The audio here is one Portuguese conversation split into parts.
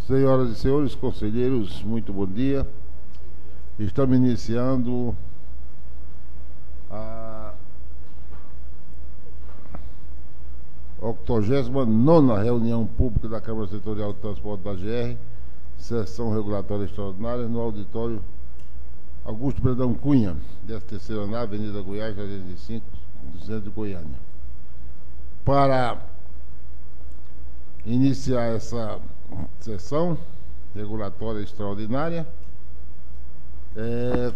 Senhoras e senhores conselheiros, muito bom dia. Estamos iniciando a 89ª reunião pública da Câmara Setorial de Transporte da GR, sessão regulatória extraordinária, no auditório Augusto Brandão Cunha, 13º andar, Avenida Goiás, 45, do centro de Goiânia. Para iniciar essa sessão regulatória extraordinária,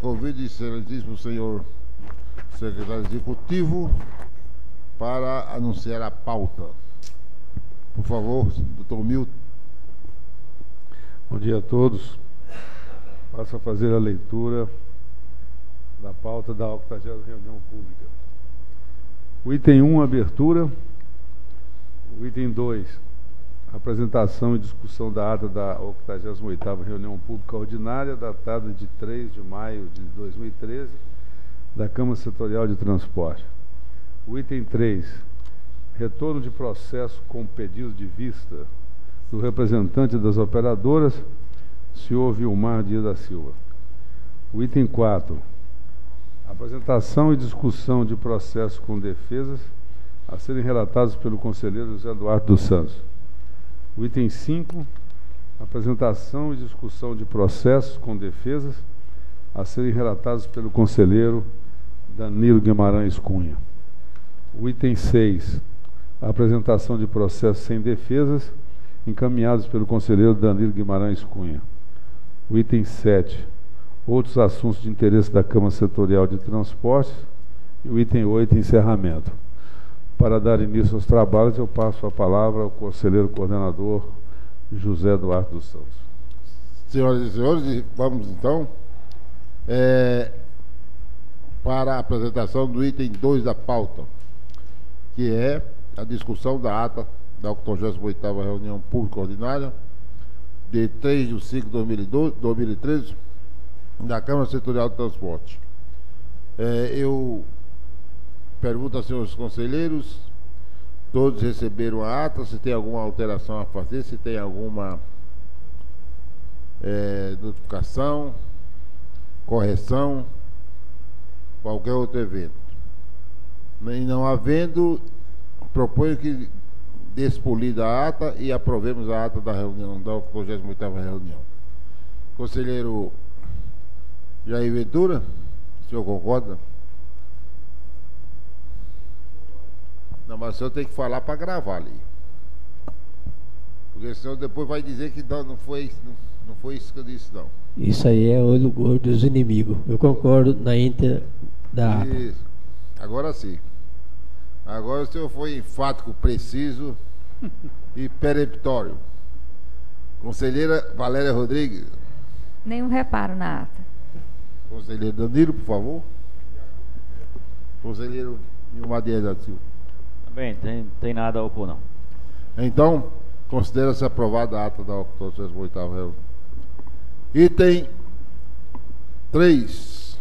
convido o excelentíssimo senhor secretário executivo para anunciar a pauta. Por favor, doutor Milton. Bom dia a todos. Passo a fazer a leitura da pauta da 80ª reunião pública. O item 1, abertura. O item 2, apresentação e discussão da ata da 88ª reunião pública ordinária, datada de 3 de maio de 2013, da Câmara Setorial de Transporte. O item 3, retorno de processo com pedido de vista do representante das operadoras, senhor Vilmar Dias da Silva. O item 4, apresentação e discussão de processo com defesas a serem relatados pelo conselheiro José Eduardo dos Santos. O item 5, apresentação e discussão de processos com defesas a serem relatados pelo conselheiro Danilo Guimarães Cunha. O item 6, apresentação de processos sem defesas encaminhados pelo conselheiro Danilo Guimarães Cunha. O item 7, outros assuntos de interesse da Câmara Setorial de Transportes. E o item 8, encerramento. Para dar início aos trabalhos, eu passo a palavra ao conselheiro coordenador José Eduardo dos Santos. Senhoras e senhores, vamos então para a apresentação do item 2 da pauta, que é a discussão da ata da 88ª reunião pública ordinária de 3 de 5 de 2013 da Câmara Setorial de Transporte. Eu pergunto aos senhores conselheiros, todos receberam a ata, se tem alguma alteração a fazer, se tem alguma notificação, correção, qualquer outro evento. E não havendo, proponho que despolida a ata e aprovemos a ata da reunião, da 88ª reunião. Conselheiro Jair Ventura, o senhor concorda? Não, mas o senhor tem que falar para gravar ali. Porque senão depois vai dizer que não foi isso que eu disse, não. Isso aí é olho gordo dos inimigos. Eu concordo na íntegra da ata. Isso. Agora sim. Agora o senhor foi enfático, preciso e peremptório. Conselheira Valéria Rodrigues. Nenhum reparo na ata. Conselheiro Danilo, por favor. Conselheiro Vilmar Dias da Silva. Bem, tem nada a opor, não. Então, considera-se aprovada a ata da 88ª reunião. Item 3.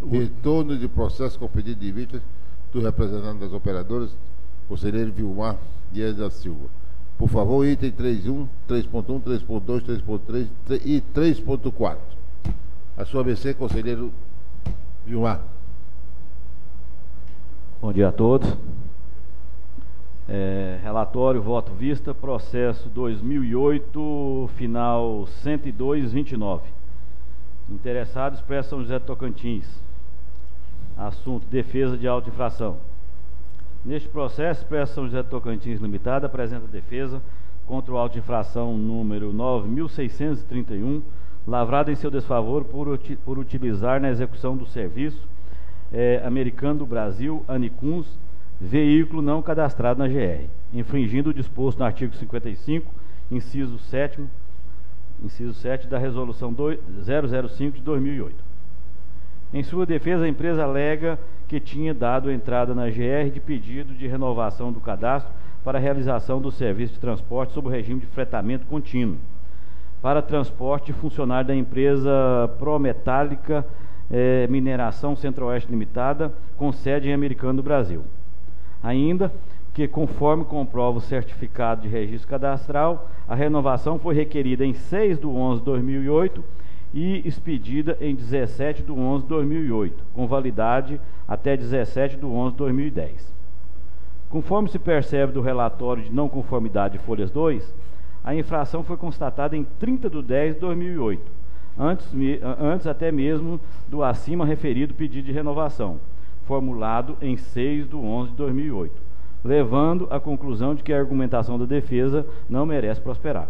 Retorno de processo com pedido de vista do representante das operadoras, conselheiro Vilmar Dias da Silva. Por favor, item 3.1, 3.1, 3.2, 3.3 e 3.4. A sua ABC, conselheiro Vilmar. Bom dia a todos. Relatório, voto vista, processo 2008, final 102-29. Interessados, Expresso São José do Tocantins. Assunto, defesa de auto-infração. Neste processo, Expresso São José do Tocantins Limitada apresenta defesa contra o auto-infração número 9.631, lavrada em seu desfavor por utilizar na execução do serviço Americano do Brasil, Anicuns, veículo não cadastrado na GR, infringindo o disposto no artigo 55, inciso 7 da Resolução 005 de 2008. Em sua defesa, a empresa alega que tinha dado entrada na GR de pedido de renovação do cadastro para a realização do serviço de transporte sob o regime de fretamento contínuo, para transporte de funcionário da empresa Prometálica Mineração Centro-Oeste Limitada, com sede em Americano do Brasil. Ainda, que, conforme comprova o certificado de registro cadastral, a renovação foi requerida em 6/11/2008 e expedida em 17/11/2008, com validade até 17/11/2010. Conforme se percebe do relatório de não conformidade de folhas 2, a infração foi constatada em 30/10/2008, antes até mesmo do acima referido pedido de renovação, formulado em 6/11/2008, levando à conclusão de que a argumentação da defesa não merece prosperar.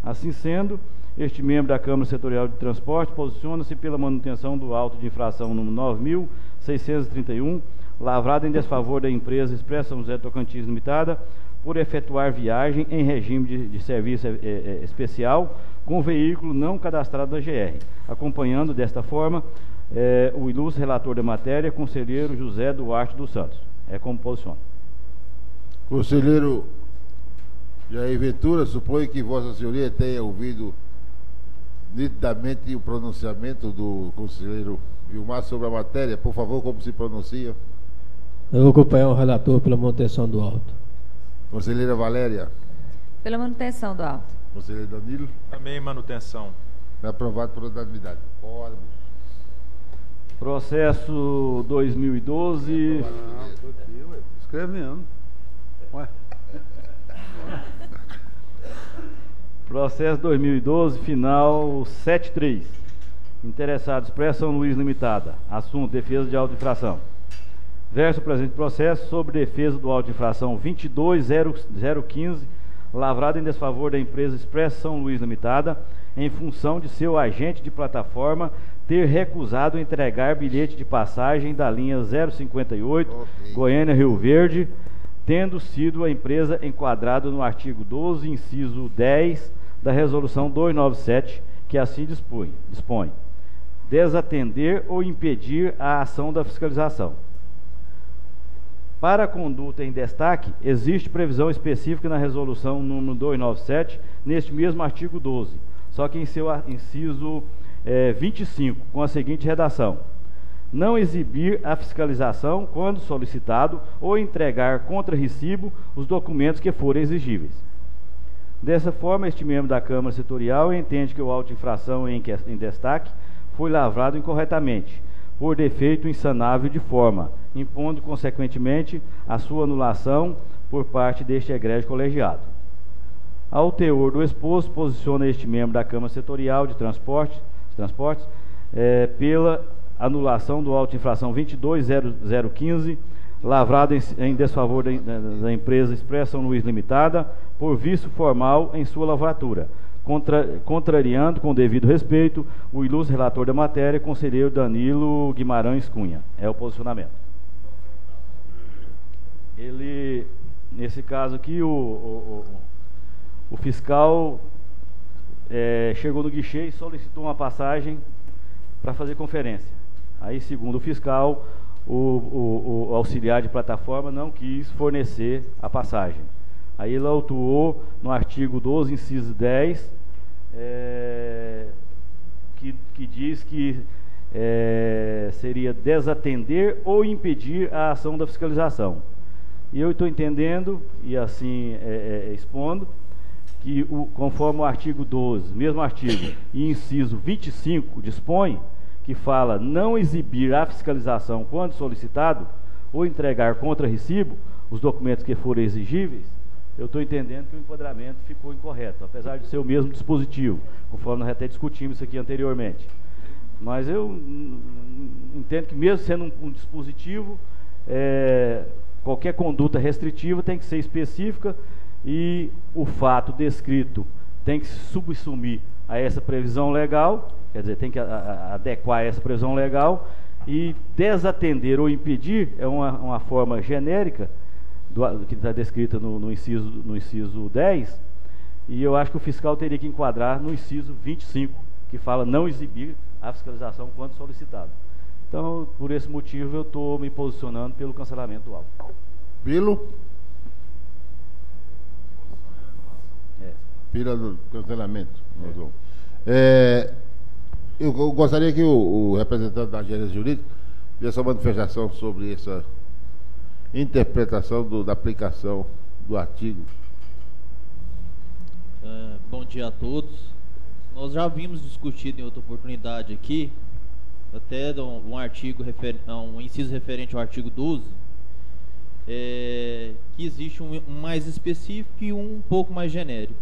Assim sendo, este membro da Câmara Setorial de Transporte posiciona-se pela manutenção do auto de infração número 9.631, lavrado em desfavor da empresa Express São José Tocantins Limitada, por efetuar viagem em regime de serviço especial com veículo não cadastrado da GR, acompanhando desta forma o ilustre relator da matéria, conselheiro José Duarte dos Santos. É como posiciona. Conselheiro Jair Ventura, suponho que Vossa Senhoria tenha ouvido nitidamente o pronunciamento do conselheiro Vilmar sobre a matéria. Por favor, como se pronuncia? Eu vou acompanhar o relator pela manutenção do auto. Conselheira Valéria. Pela manutenção do auto. Conselheiro Danilo. Também manutenção. É aprovado por unanimidade. Pode. Processo 2012. Escrevendo. Ué. Processo 2012, final 73. Interessados, Express São Luís Limitada. Assunto: defesa de auto-infração. Verso o presente processo sobre defesa do auto-infração 22.015, lavrado em desfavor da empresa Express São Luís Limitada, em função de seu agente de plataforma ter recusado entregar bilhete de passagem da linha 058, Goiânia-Rio Verde, tendo sido a empresa enquadrada no artigo 12, inciso 10 da Resolução 297, que assim dispõe: desatender ou impedir a ação da fiscalização. Para a conduta em destaque, existe previsão específica na Resolução número 297, neste mesmo artigo 12, só que em seu inciso 25, com a seguinte redação: não exibir a fiscalização quando solicitado ou entregar contra recibo os documentos que forem exigíveis. Dessa forma, este membro da Câmara Setorial entende que o auto-infração em destaque foi lavrado incorretamente, por defeito insanável de forma, impondo, consequentemente, a sua anulação por parte deste egrégio colegiado. Ao teor do exposto, posiciona este membro da Câmara Setorial de Transportes pela anulação do auto-infração 22.015, lavrado em desfavor da empresa Express São Luís Limitada, por vício formal em sua lavratura, contrariando, com devido respeito, o ilustre relator da matéria, conselheiro Danilo Guimarães Cunha. É o posicionamento. Ele, nesse caso aqui, o fiscal chegou no guichê e solicitou uma passagem para fazer conferência. Aí, segundo o fiscal, o auxiliar de plataforma não quis fornecer a passagem. Aí ele autuou no artigo 12, inciso 10, que diz que seria desatender ou impedir a ação da fiscalização. E eu estou entendendo, e assim expondo, que conforme o artigo 12, mesmo artigo, e inciso 25, dispõe, que fala não exibir a fiscalização quando solicitado, ou entregar contra recibo os documentos que forem exigíveis, eu estou entendendo que o enquadramento ficou incorreto, apesar de ser o mesmo dispositivo, conforme nós até discutimos isso aqui anteriormente. Mas eu entendo que mesmo sendo um dispositivo, qualquer conduta restritiva tem que ser específica e o fato descrito tem que se subsumir a essa previsão legal, quer dizer, tem que adequar essa previsão legal, e desatender ou impedir é uma forma genérica que está descrita no inciso 10, e eu acho que o fiscal teria que enquadrar no inciso 25, que fala não exibir a fiscalização quando solicitado. Então, por esse motivo, eu estou me posicionando pelo cancelamento do auto. Pelo cancelamento. Eu gostaria que o representante da agência jurídica fizesse uma manifestação sobre interpretação da aplicação do artigo. Bom dia a todos. Nós já vimos discutido em outra oportunidade aqui, até um artigo, um inciso referente ao artigo 12, que existe um mais específico e um pouco mais genérico.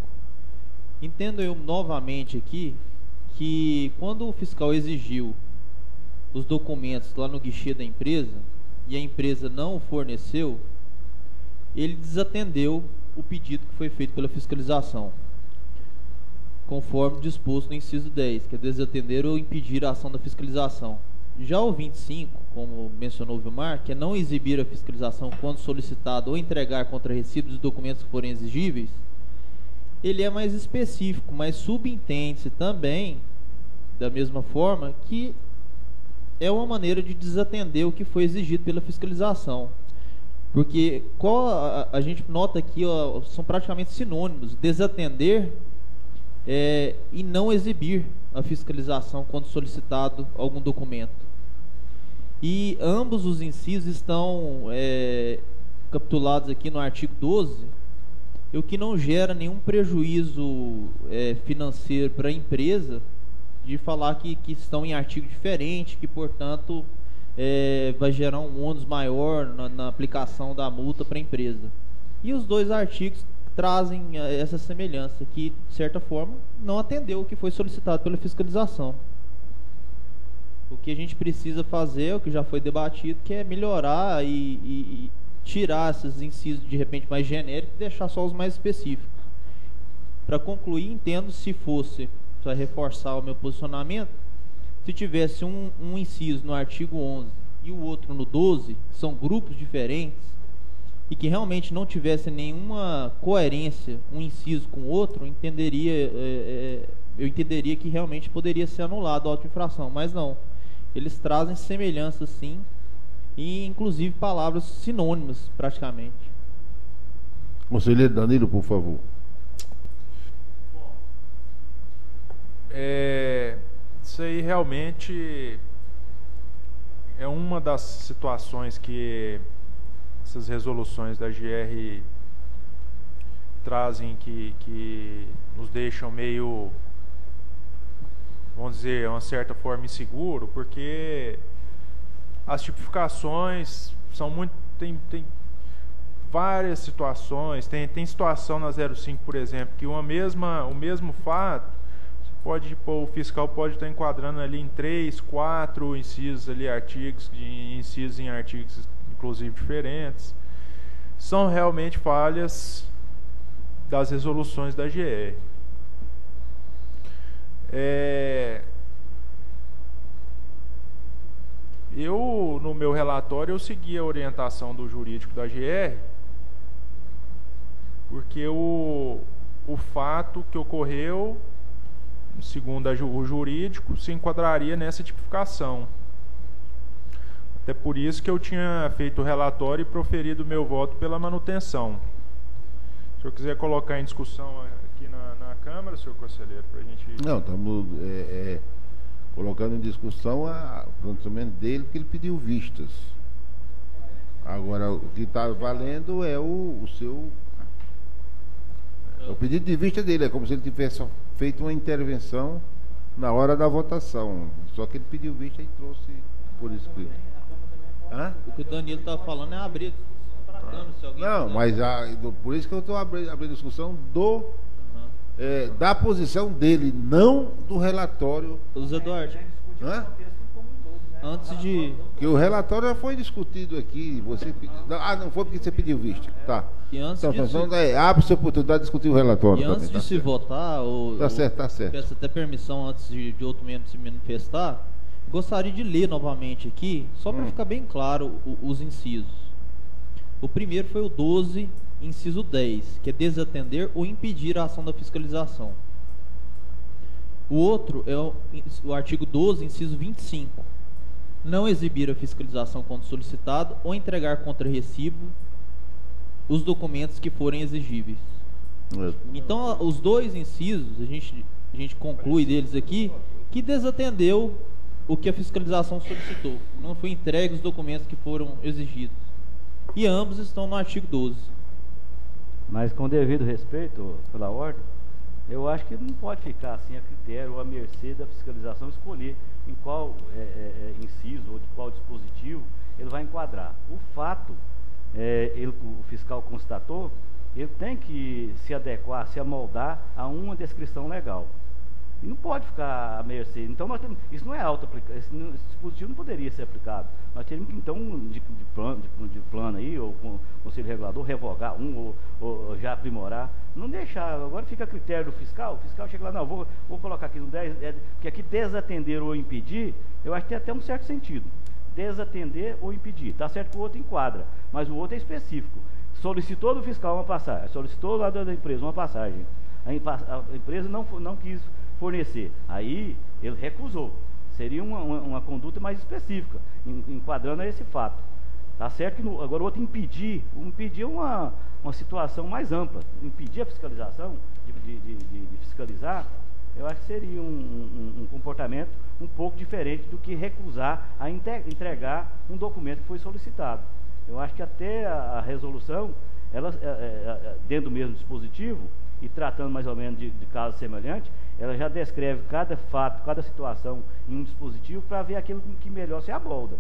Entendo eu novamente aqui que quando o fiscal exigiu os documentos lá no guichê da empresa e a empresa não o forneceu, ele desatendeu o pedido que foi feito pela fiscalização, conforme disposto no inciso 10, que é desatender ou impedir a ação da fiscalização. Já o 25, como mencionou o Vilmar, que é não exibir a fiscalização quando solicitado ou entregar contra recibos os documentos que forem exigíveis, ele é mais específico, mas subentende-se também, da mesma forma, que é uma maneira de desatender o que foi exigido pela fiscalização. Porque a gente nota aqui, são praticamente sinônimos, desatender e não exibir a fiscalização quando solicitado algum documento. E ambos os incisos estão capitulados aqui no artigo 12, o que não gera nenhum prejuízo financeiro para a empresa de falar que estão em artigo diferente, que portanto vai gerar um ônus maior na aplicação da multa para a empresa. E os dois artigos trazem essa semelhança, que de certa forma não atendeu o que foi solicitado pela fiscalização. O que a gente precisa fazer, o que já foi debatido, que é melhorar e tirar esses incisos de repente mais genéricos e deixar só os mais específicos. Para concluir, entendo, se fosse, para reforçar o meu posicionamento, se tivesse um inciso no artigo 11 e o outro no 12, são grupos diferentes, e que realmente não tivesse nenhuma coerência um inciso com o outro, eu entenderia que realmente poderia ser anulado a auto-infração, mas não. Eles trazem semelhança sim, e inclusive palavras sinônimas praticamente. Conselheiro Danilo, por favor. Isso aí realmente é uma das situações que essas resoluções da GR trazem, que nos deixam meio, vamos dizer, uma certa forma inseguro, porque as tipificações são muito, tem várias situações, tem situação na 05, por exemplo, que o mesmo fato o fiscal pode estar enquadrando ali em 3, 4 incisos ali, incisos em artigos inclusive diferentes. São realmente falhas das resoluções da GR. Eu, no meu relatório, eu segui a orientação do jurídico da GR, porque o fato que ocorreu, segundo o jurídico, se enquadraria nessa tipificação. Até por isso que eu tinha feito o relatório e proferido o meu voto pela manutenção. Se o senhor quiser colocar em discussão aqui na Câmara, senhor conselheiro, para a gente... Não, estamos colocando em discussão o pronunciamento dele, porque ele pediu vistas. Agora, o que está valendo é o pedido de vista dele, é como se ele tivesse feito uma intervenção na hora da votação. Só que ele pediu vista e trouxe por escrito. O que o Danilo está falando é abrir para a Câmara. Não, mas por isso que eu estou abrindo a discussão da posição dele, não do relatório. Os Eduardo, antes de... Que o relatório já foi discutido aqui. Não foi porque você pediu vista. Tá. E antes abre-se a oportunidade de discutir o relatório. E antes de se votar, tá certo. Peço até permissão antes de outro membro se manifestar. Gostaria de ler novamente aqui, só para ficar bem claro os incisos. O primeiro foi o 12, inciso 10, que é desatender ou impedir a ação da fiscalização. O outro é o artigo 12, inciso 25. Não exibir a fiscalização quando solicitado ou entregar contra recibo os documentos que forem exigíveis. Então, os dois incisos, a gente conclui deles aqui, que desatendeu o que a fiscalização solicitou. Não foi entregue os documentos que foram exigidos. e ambos estão no artigo 12. Mas com devido respeito, pela ordem, eu acho que não pode ficar assim a critério ou à mercê da fiscalização escolher em qual inciso ou de qual dispositivo ele vai enquadrar. O fato, o fiscal constatou, ele tem que se adequar, se amoldar a uma descrição legal. E não pode ficar à mercê. Então, isso não é auto-aplicado, esse dispositivo não poderia ser aplicado. Nós teríamos que, então, de plano aí, ou com o Conselho Regulador, revogar ou já aprimorar. Não deixar, agora fica a critério do fiscal, o fiscal chega lá, não, vou colocar aqui no 10, porque aqui desatender ou impedir, eu acho que tem até um certo sentido. Desatender ou impedir. Está certo que o outro enquadra, mas o outro é específico. Solicitou do fiscal uma passagem, solicitou lá da empresa uma passagem. A empresa não quis fornecer. Aí ele recusou. Seria uma conduta mais específica, enquadrando a esse fato. Tá certo que agora o outro impedir uma situação mais ampla. Impedir a fiscalização, de fiscalizar, eu acho que seria um comportamento um pouco diferente do que recusar a entregar um documento que foi solicitado. Eu acho que até a resolução, ela, dentro do mesmo dispositivo, e tratando mais ou menos de casos semelhantes, ela já descreve cada fato, cada situação em um dispositivo para ver aquilo que melhor se abolda.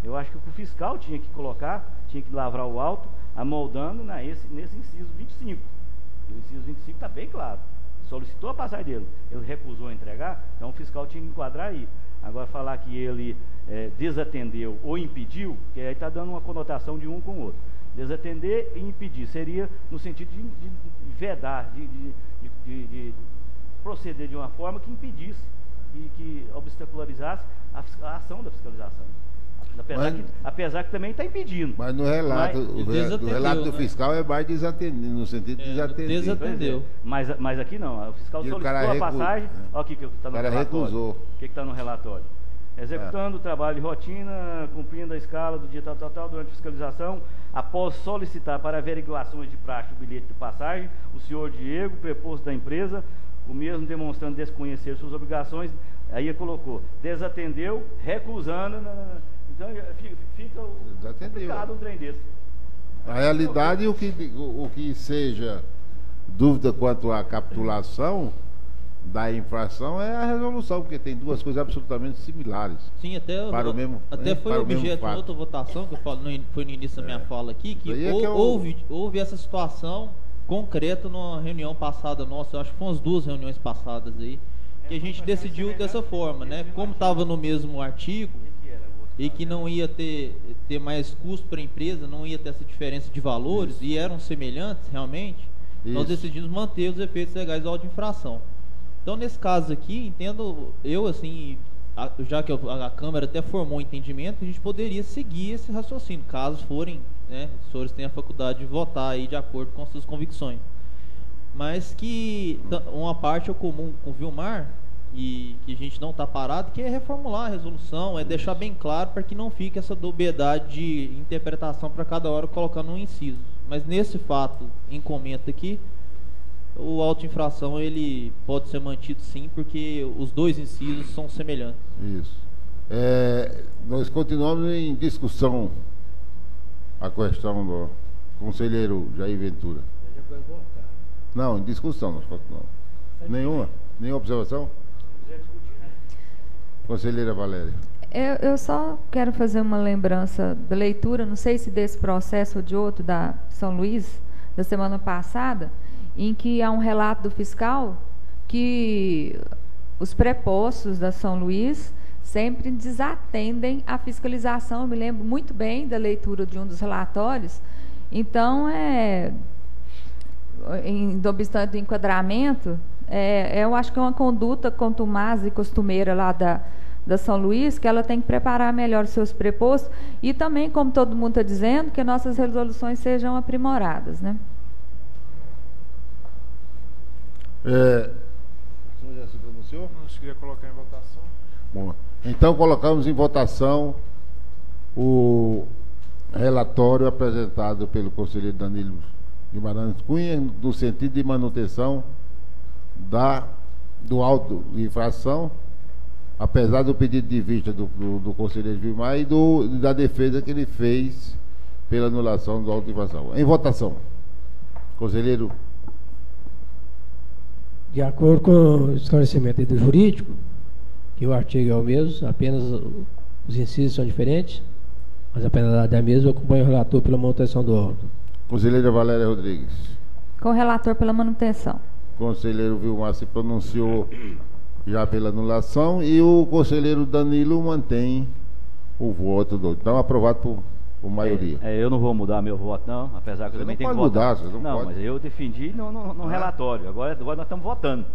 Eu acho que o fiscal tinha que colocar, tinha que lavrar o auto, amoldando nesse inciso 25. O inciso 25 está bem claro. Solicitou a passagem dele, ele recusou a entregar, então o fiscal tinha que enquadrar aí. Agora falar que ele desatendeu ou impediu, que aí está dando uma conotação de um com o outro. Desatender e impedir seria no sentido de vedar, de proceder de uma forma que impedisse e que obstacularizasse a ação da fiscalização. Apesar que também está impedindo. Mas no relato, o relato do fiscal é mais desatender, no sentido de desatender. Desatendeu. Mas aqui não, o fiscal solicitou a passagem, olha aqui que está no relatório. O cara recusou. O que está no relatório? Executando o trabalho de rotina, cumprindo a escala do dia tal, durante a fiscalização, após solicitar para averiguações de praxe o bilhete de passagem, o senhor Diego, preposto da empresa, o mesmo demonstrando desconhecer suas obrigações, aí ele colocou, desatendeu, recusando, então fica complicado um trem desse. A realidade, o que seja dúvida quanto à capitulação da infração é a resolução, porque tem duas coisas absolutamente similares. Sim, até foi objeto de outra votação, que eu falo, foi no início da minha fala aqui, que houve essa situação concreta numa reunião passada nossa, eu acho que foram as duas reuniões passadas aí, que a gente decidiu dessa forma, né? Como estava no mesmo artigo e que não ia ter mais custo para a empresa, não ia ter essa diferença de valores, isso, e eram semelhantes realmente, isso, nós decidimos manter os efeitos legais da auto-infração. Então, nesse caso aqui, entendo eu, assim, já que a Câmara até formou um entendimento, a gente poderia seguir esse raciocínio, caso forem, né, os senhores têm a faculdade de votar aí de acordo com as suas convicções. Mas que uma parte é comum com o Vilmar, e que a gente não está parado, que é reformular a resolução, é deixar bem claro para que não fique essa dubiedade de interpretação para cada hora colocando um inciso. Mas nesse fato, em comenta aqui, o auto-infração ele pode ser mantido sim, porque os dois incisos são semelhantes. Isso. Nós continuamos em discussão a questão do conselheiro Jair Ventura. Não, em discussão nós continuamos. Nenhuma observação? Conselheira Valéria. Eu só quero fazer uma lembrança da leitura, não sei se desse processo ou de outro, da São Luís, da semana passada, em que há um relato do fiscal que os prepostos da São Luís sempre desatendem a fiscalização. Eu me lembro muito bem da leitura de um dos relatórios. Então, não obstante o enquadramento, eu acho que é uma conduta contumaz e costumeira lá da São Luís, que ela tem que preparar melhor os seus prepostos e também, como todo mundo está dizendo, que nossas resoluções sejam aprimoradas, né? O senhor já se pronunciou? Não, se queria colocar em votação. Bom, então colocamos em votação o relatório apresentado pelo conselheiro Danilo Guimarães Cunha, no sentido de manutenção do auto de infração, apesar do pedido de vista do conselheiro Vilmar e da defesa que ele fez pela anulação do auto de infração. Em votação. Conselheiro. De acordo com o esclarecimento do jurídico, que o artigo é o mesmo, apenas os incisos são diferentes, mas a penalidade é a mesma, eu acompanho o relator pela manutenção do auto. Conselheira Valéria Rodrigues. Com o relator pela manutenção. Conselheiro Vilmar se pronunciou já pela anulação e o conselheiro Danilo mantém o voto do. Então, aprovado por maioria. Eu não vou mudar meu voto, não, apesar que eu também tenho que votar. Você não pode. Mas eu defendi no relatório. Agora nós estamos votando.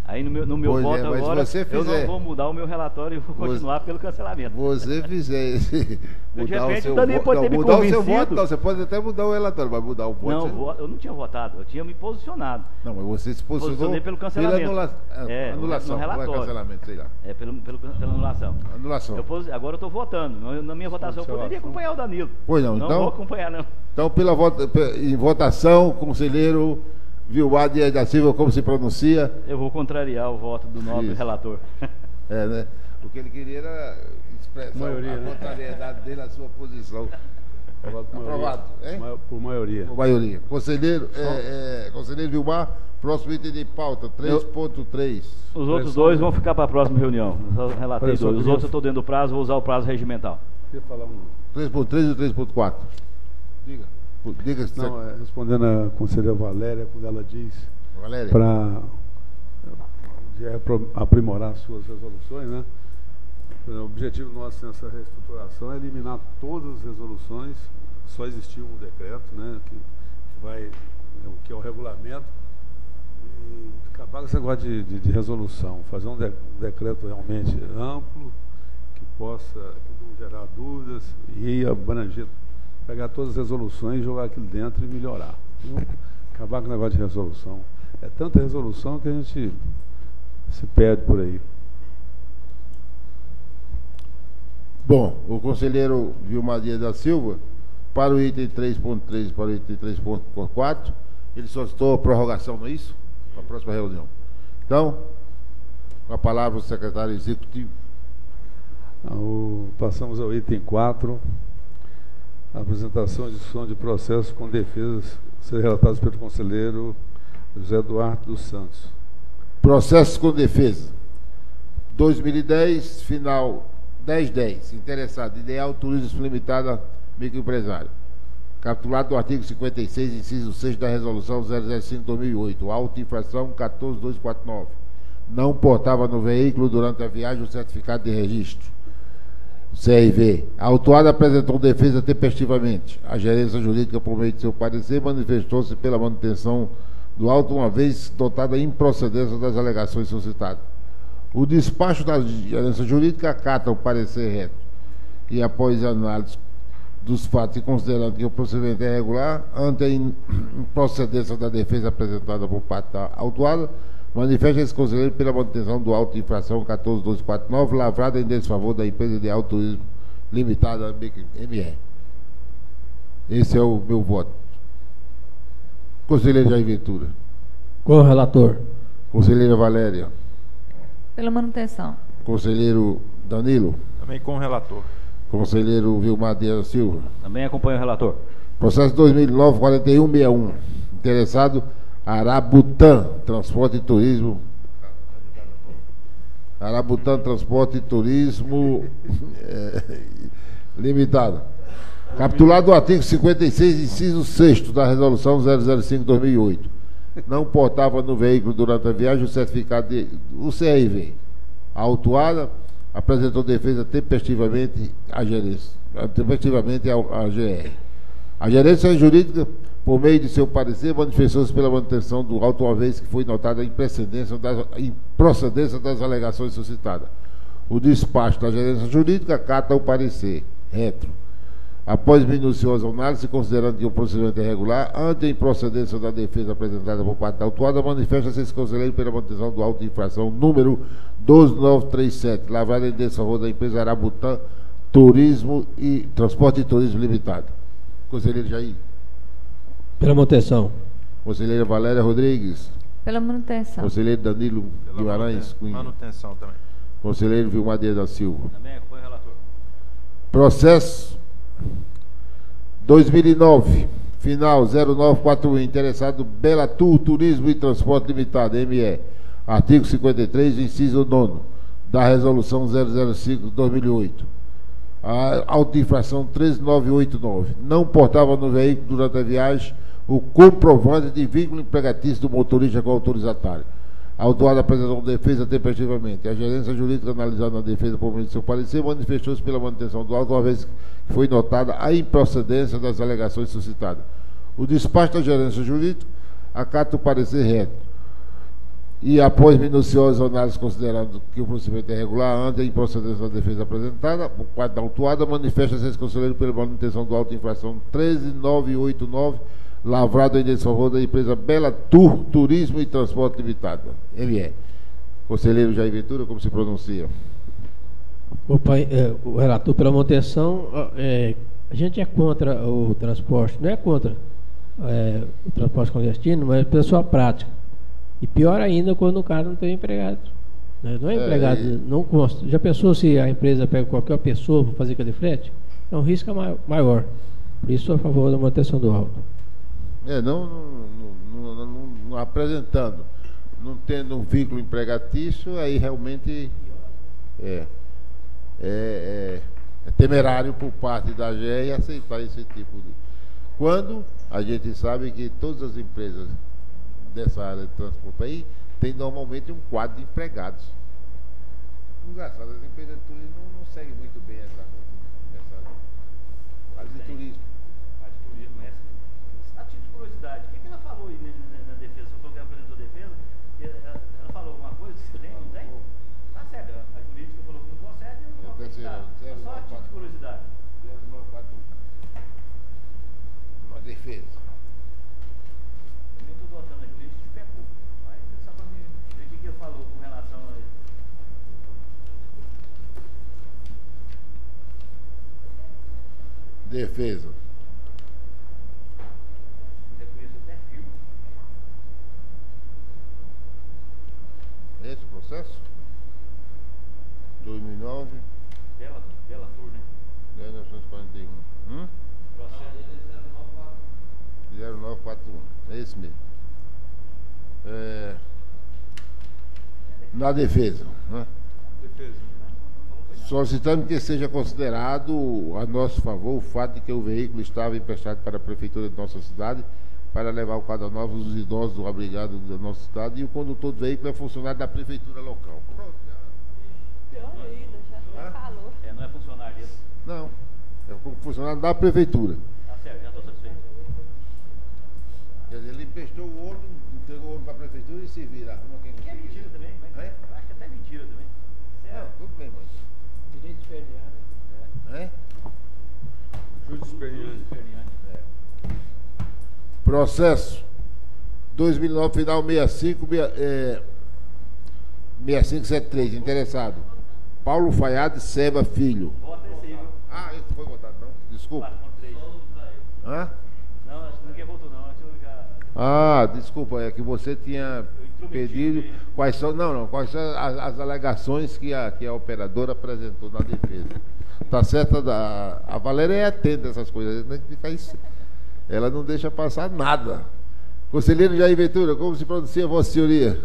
Aí no meu Pois voto é, mas agora, se você eu fizer- não vou mudar o meu relatório e vou continuar pelo cancelamento. Você fizer De mudar o repente, seu o Danilo voto, pode ter me mudar o seu convencido. voto, não, você pode até mudar o relatório, mas mudar o voto. Não, você- eu não tinha votado, eu tinha me posicionado. Não, mas você se posicionou Posicionei pelo cancelamento. Anulação, no não é relatório. cancelamento, sei lá. Pela anulação. Anulação. Agora eu estou votando. Na minha votação eu poderia acompanhar o Danilo. Pois não, Não então- vou acompanhar, não. Então, em votação, conselheiro Vilmar Dias da Silva, como se pronuncia? Eu vou contrariar o voto do nobre Isso. relator. É, né? O que ele queria era expressar Maioria, a né? contrariedade dele à sua posição. Aprovado, hein? Por maioria. Por maioria. Conselheiro Vilmar, próximo item de pauta, 3.3. Os outros dois vão ficar para a próxima reunião. Eu só relatei Olha só, dois. Os queria- outros eu estou dentro do prazo, vou usar o prazo regimental. Queria falar 3.3 e 3.4. Diga. Diga, respondendo a conselheira Valéria, quando ela diz Valéria. para aprimorar suas resoluções, né? O objetivo nosso nessa reestruturação é eliminar todas as resoluções. Só existia um decreto, né? Que é o regulamento, e acabar com esse negócio de resolução, fazer um decreto realmente amplo, que não gerar dúvidas e abranger, pegar todas as resoluções, jogar aquilo dentro e melhorar. Então, acabar com o negócio de resolução. É tanta resolução que a gente se perde por aí. Bom, o conselheiro Vilmar Dias da Silva, para o item 3.3 e para o item 3.4, ele solicitou a prorrogação, não é isso? Para a próxima reunião. Então, com a palavra o secretário executivo. Passamos ao item 4, apresentação e discussão de processos com defesas ser relatados pelo conselheiro José Duarte dos Santos. Processos com defesa. 2010, final 1010. Interessado, Ideal Turismo Limitada, microempresário. Capitulado do artigo 56, inciso 6 da Resolução 005/2008. Auto-infração 14249. Não portava no veículo durante a viagem o certificado de registro. CRV. A autuada apresentou defesa tempestivamente. A gerência jurídica, por meio de seu parecer, manifestou-se pela manutenção do auto, uma vez notada a improcedência das alegações suscitadas. O despacho da gerência jurídica acata o parecer reto e, após a análise dos fatos e considerando que o procedimento é regular, ante a improcedência da defesa apresentada por parte da autuada, manifesta esse conselheiro pela manutenção do auto de infração 14249, lavrada em desfavor da empresa de Turismo Limitada, ME. Esse é o meu voto. Conselheiro Jair Ventura. Com o relator. Conselheira Valéria. Pela manutenção. Conselheiro Danilo. Também com o relator. Conselheiro Vilmar Dias da Silva. Também acompanho o relator. Processo 2009-4161. Interessado, Arabutan Transporte e Turismo. Arabutan Transporte e Turismo Limitado. Capitulado do artigo 56, inciso 6º da Resolução 005/2008. Não portava no veículo durante a viagem o certificado de CRV. A autuada apresentou defesa tempestivamente à gerência, tempestivamente à GR. A gerência jurídica, por meio de seu parecer, manifestou-se pela manutenção do auto, uma vez que foi notada a improcedência das alegações suscitadas. O despacho da gerência jurídica acata o parecer retro. Após minuciosa análise, considerando que o procedimento é regular, ante a improcedência da defesa apresentada por parte da autuada, manifesta-se esse conselheiro pela manutenção do auto de infração número 12937, lavrado em desfavor da empresa Arabutan Turismo e Transporte e Turismo Limitado. Conselheiro Jair. Pela manutenção. Conselheira Valéria Rodrigues. Pela manutenção. Conselheiro Danilo Guimarães Cunha. Manutenção também. Conselheiro Vilmar Dias da Silva. Também acompanho o relator. Processo 2009, final 0941, interessado Belatur Turismo e Transporte Limitado, ME, artigo 53, inciso 9 da resolução 005/2008. A auto-infração 13989, não portava no veículo durante a viagem o comprovante de vínculo empregatício do motorista com o autorizatário. A autuada apresentou defesa tempestivamente. A gerência jurídica, analisando a defesa por meio de seu parecer, manifestou-se pela manutenção do auto, uma vez que foi notada a improcedência das alegações suscitadas. O despacho da gerência jurídica acata o parecer reto e, após minuciosa análise, considerando que o procedimento é regular, ante a improcedência da defesa apresentada, o quadro da autuada manifesta-se esse conselheiro pela manutenção do auto infração 13989, lavrado em desfavor da empresa Belatur Turismo e Transporte Limitado, ME. Conselheiro Jair Ventura, como se pronuncia? O relator, pela manutenção, a gente é contra o transporte, não é contra o transporte clandestino, mas pela sua prática. E pior ainda quando o cara não tem empregado. Né? Não é empregado, não consta. Já pensou se a empresa pega qualquer pessoa para fazer aquele frete? É um risco maior. Por isso, sou a favor da manutenção do auto. Não apresentando, não tendo um vínculo empregatício, aí realmente é temerário por parte da GE aceitar esse tipo de... Quando a gente sabe que todas as empresas dessa área de transporte aí tem normalmente um quadro de empregados. Engraçado, as empresas de turismo não seguem muito bem essa área de turismo. A título de curiosidade, o que ela falou aí na defesa? Você falou que ela apresentou defesa, ela falou alguma coisa que tem, não tem? Tá certo, a jurídica falou que não concede, não acreditar. Só a título de curiosidade. Uma defesa. Eu nem estou dotando a jurídica de pé público, mas só para me ver o que ele falou com relação a isso. Defesa. Esse processo? 2009. Belatur, né? 1941. Processo 0941. É esse mesmo. Na defesa, né? Solicitamos que seja considerado a nosso favor o fato de que o veículo estava emprestado para a prefeitura de nossa cidade para levar o quadro novo dos idosos do abrigado da nossa cidade, e o condutor do veículo é funcionário da prefeitura local. Pronto. Pior ainda, já falou. não é funcionário dele. Não, é funcionário da prefeitura. Tá certo, já estou satisfeito. Quer dizer, ele emprestou o ouro, entregou o ouro para a prefeitura e se vira. Arruma quem Que é conseguir. mentira também, mas acho que até mentira também. Não, tudo bem, mas... Direito de feriado. Júlio Superior. Processo 2009, final 6573, interessado. Paulo Faiade Seba Filho. Vota esse aí, viu? Ah, esse foi votado, não? Desculpa. 4.3. Hã? Não, acho que ninguém votou não. Acho que eu já... Ah, desculpa, é que você tinha pedido quais são, quais são as alegações que a operadora apresentou na defesa. Tá certo, a Valéria é atenta a essas coisas, não fica isso. Ela não deixa passar nada. Conselheiro Jair Ventura, como se pronuncia Vossa Senhoria?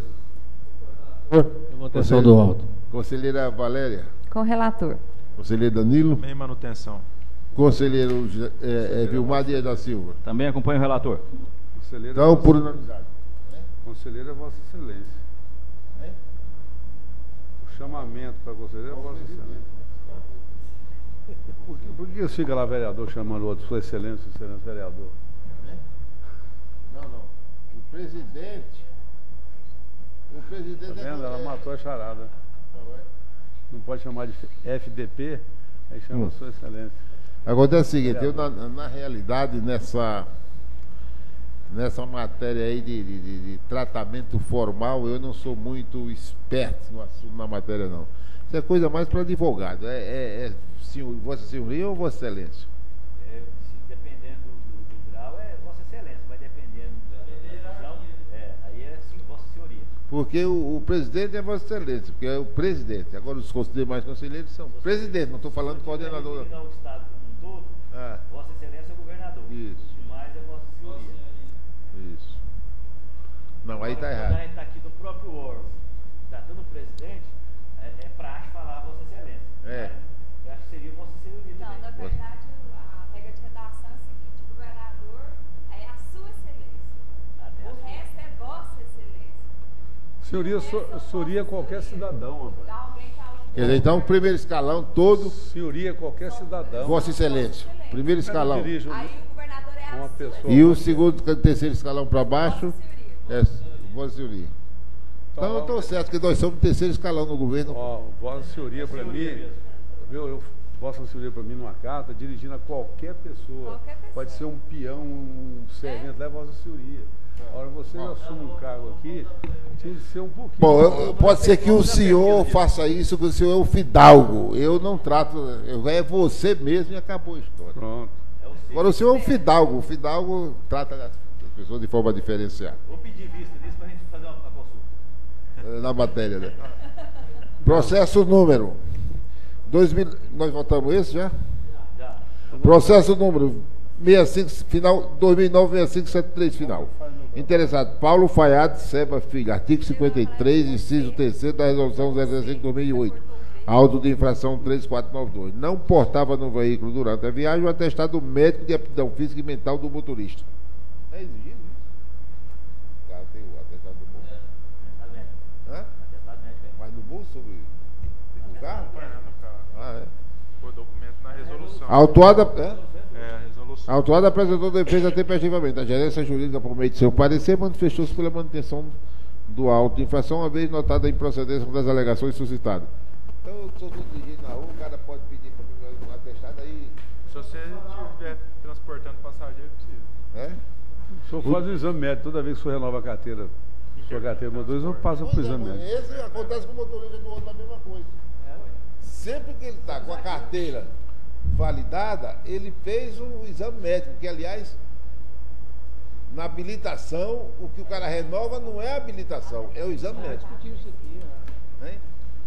Manutenção do auto. Conselheira Valéria? Com o relator. Conselheiro Danilo? Também manutenção. Conselheiro Vilmar Dias da Silva? Também acompanha o relator. Conselheiro Então, por unanimidade. Conselheiro é Vossa Excelência. O chamamento para conselheiro é Vossa Excelência. Por que fica lá vereador chamando o outro, Sua Excelência, vereador? Não. O presidente. Tá vendo? Ela matou a charada. Não pode chamar de FDP, aí chama Sua Excelência. Acontece o seguinte, eu na realidade, nessa matéria aí de tratamento formal, eu não sou muito esperto no assunto, na matéria não. Isso é coisa mais para advogado. Vossa Senhoria ou Vossa Excelência? Dependendo do grau, é Vossa Excelência, mas dependendo da decisão, aí é Vossa Senhoria. Porque o presidente é Vossa Excelência, porque é o presidente. Agora os demais conselheiros são presidente, não estou falando coordenador. No Estado como um todo, Vossa Excelência é o governador. Não, aí está Quando errado. a gente está aqui do próprio órgão, tratando o presidente, é praxe falar Vossa Excelência. É. Eu acho que seria Vossa Senhoria Não, na também. verdade, a regra de redação é a seguinte: o governador é a sua excelência. Até a O sua. resto é vossa excelência. Senhoria qualquer cidadão, rapaz. Dá alguém que Quer dizer, então, o primeiro escalão todo, Senhoria qualquer cidadão. Vossa Excelência. Primeiro escalão. Eu dirijo Aí o governador é a uma sua pessoa. E o segundo, terceiro escalão para baixo é Vossa Senhoria. Então, eu estou certo que nós somos o terceiro escalão no governo. Ó, Vossa Senhoria para mim, viu? Vossa Senhoria para mim numa carta, dirigindo a qualquer pessoa. Qualquer pessoa. Pode ser um peão, um servente, leva Vossa Senhoria. Agora, você assume um cargo aqui, tinha de ser um pouquinho. Bom, pode ser que o senhor faça isso, que o senhor é o fidalgo. Eu não trato, é você mesmo e acabou a história. Pronto. Agora o senhor é um fidalgo. O fidalgo trata as pessoas de forma diferenciada. Vou pedir vista nisso para a gente fazer uma consulta. Na matéria, né? Processo número 2000, nós votamos esse já? Já. Processo número 65, final 2009-6573, final. Interessado, Paulo Faiado Seba Filho, artigo 53, inciso 3º da resolução 065/2008, auto de infração 3492. Não portava no veículo durante a viagem o atestado médico de aptidão física e mental do motorista. É exigido isso? Tá, tem o atestado do bolso. Atestado médico. Hã? Atestado médico. Mas no bolso do carro? Acompanhando o carro. Ah, é. Por documento na resolução. Autuada. É, a resolução. A autuada apresentou defesa tempestivamente. A gerência jurídica, por meio de seu parecer, manifestou-se pela manutenção do auto de infração, uma vez notada a improcedência das alegações suscitadas. Então, eu estou dirigindo na rua, o cara pode pedir para mim um atestado aí. Se você estiver transportando passageiro, precisa. É? O senhor faz o exame médico toda vez que o senhor renova a carteira. Sua carteira de motorista, eu passo para o exame médico. Esse acontece com o motorista do outro, a mesma coisa. Sempre que ele está com a carteira validada, ele fez o exame médico, que aliás, na habilitação, o que o cara renova não é a habilitação, é o exame médico. Hein?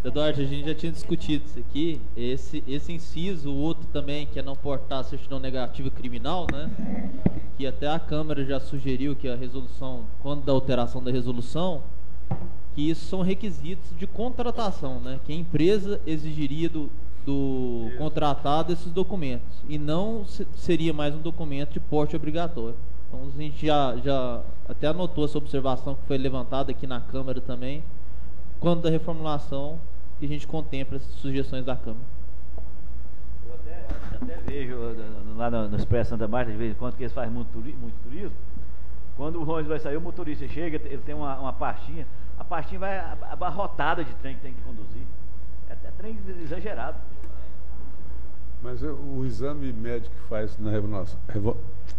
Eduardo, a gente já tinha discutido isso aqui, esse inciso, o outro também, que é não portar certidão negativa criminal, né? Que até a Câmara já sugeriu que a resolução, quando da alteração da resolução, que isso são requisitos de contratação, né? Que a empresa exigiria do contratado esses documentos, e não seria mais um documento de porte obrigatório. Então a gente já até anotou essa observação que foi levantada aqui na Câmara também, quando da reformulação, que a gente contempla essas sugestões da Câmara. Eu até vejo lá no Expresso Santa Marta, de vez em quando, que eles fazem muito turismo. Quando o ônibus vai sair, o motorista chega, ele tem uma pastinha, a pastinha vai abarrotada de trem que tem que conduzir. É trem exagerado. Mas o exame médico que faz na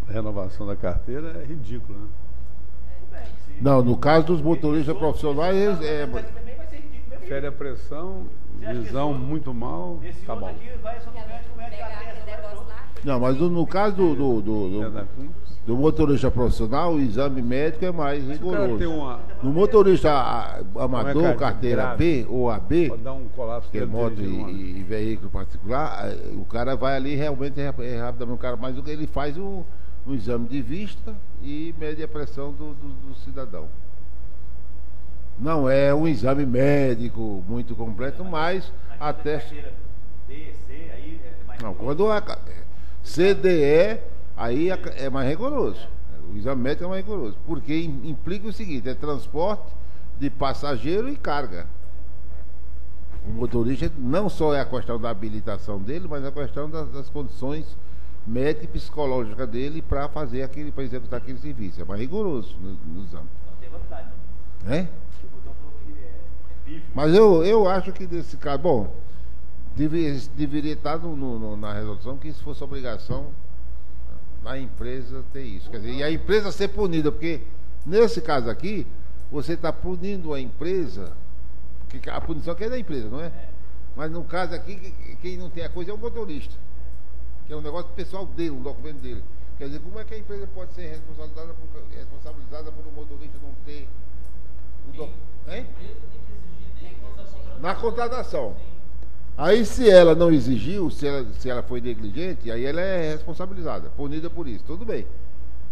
renovação da carteira é ridículo, né? Não, no caso dos motoristas profissionais, Também vai ser ridículo, meu filho. Fere a pressão, Você acha que visão esse muito mal, Esse tá outro bom. aqui vai só no médico, o médico pegar aquele atesta, vai negócio pronto. lá. não, mas no caso do motorista profissional, o exame médico é mais Se o cara tem rigoroso. No motorista amador, Não é carteira grave. B ou AB, Pode dar um colapso que é dele moto dirigindo um ônibus. e veículo particular, o cara vai ali realmente rapidamente, o cara, mas ele faz um exame de vista e mede a pressão do cidadão. Não é um exame médico muito completo, mas até. D, C, aí é mais. Não, quando é CDE, aí é mais rigoroso. O exame médico é mais rigoroso, porque implica o seguinte: é transporte de passageiro e carga. O motorista não só é a questão da habilitação dele, mas a questão das condições médicas e psicológicas dele para fazer aquele, para executar aquele serviço. É mais rigoroso no exame. Não tem vantagem, não. É? O botão falou que é pífio. Mas eu acho que nesse caso, bom, deveria estar na resolução que isso fosse obrigação da empresa ter isso. Quer dizer, e a empresa ser punida, porque nesse caso aqui, você está punindo a empresa, porque a punição aqui é da empresa, não é? Mas no caso aqui, quem não tem a coisa é o motorista, que é um negócio pessoal dele, um documento dele. Quer dizer, como é que a empresa pode ser responsabilizada por um motorista não ter o documento? Hein? Na contratação. Aí se ela não exigiu, se ela foi negligente, aí ela é responsabilizada, punida por isso, tudo bem.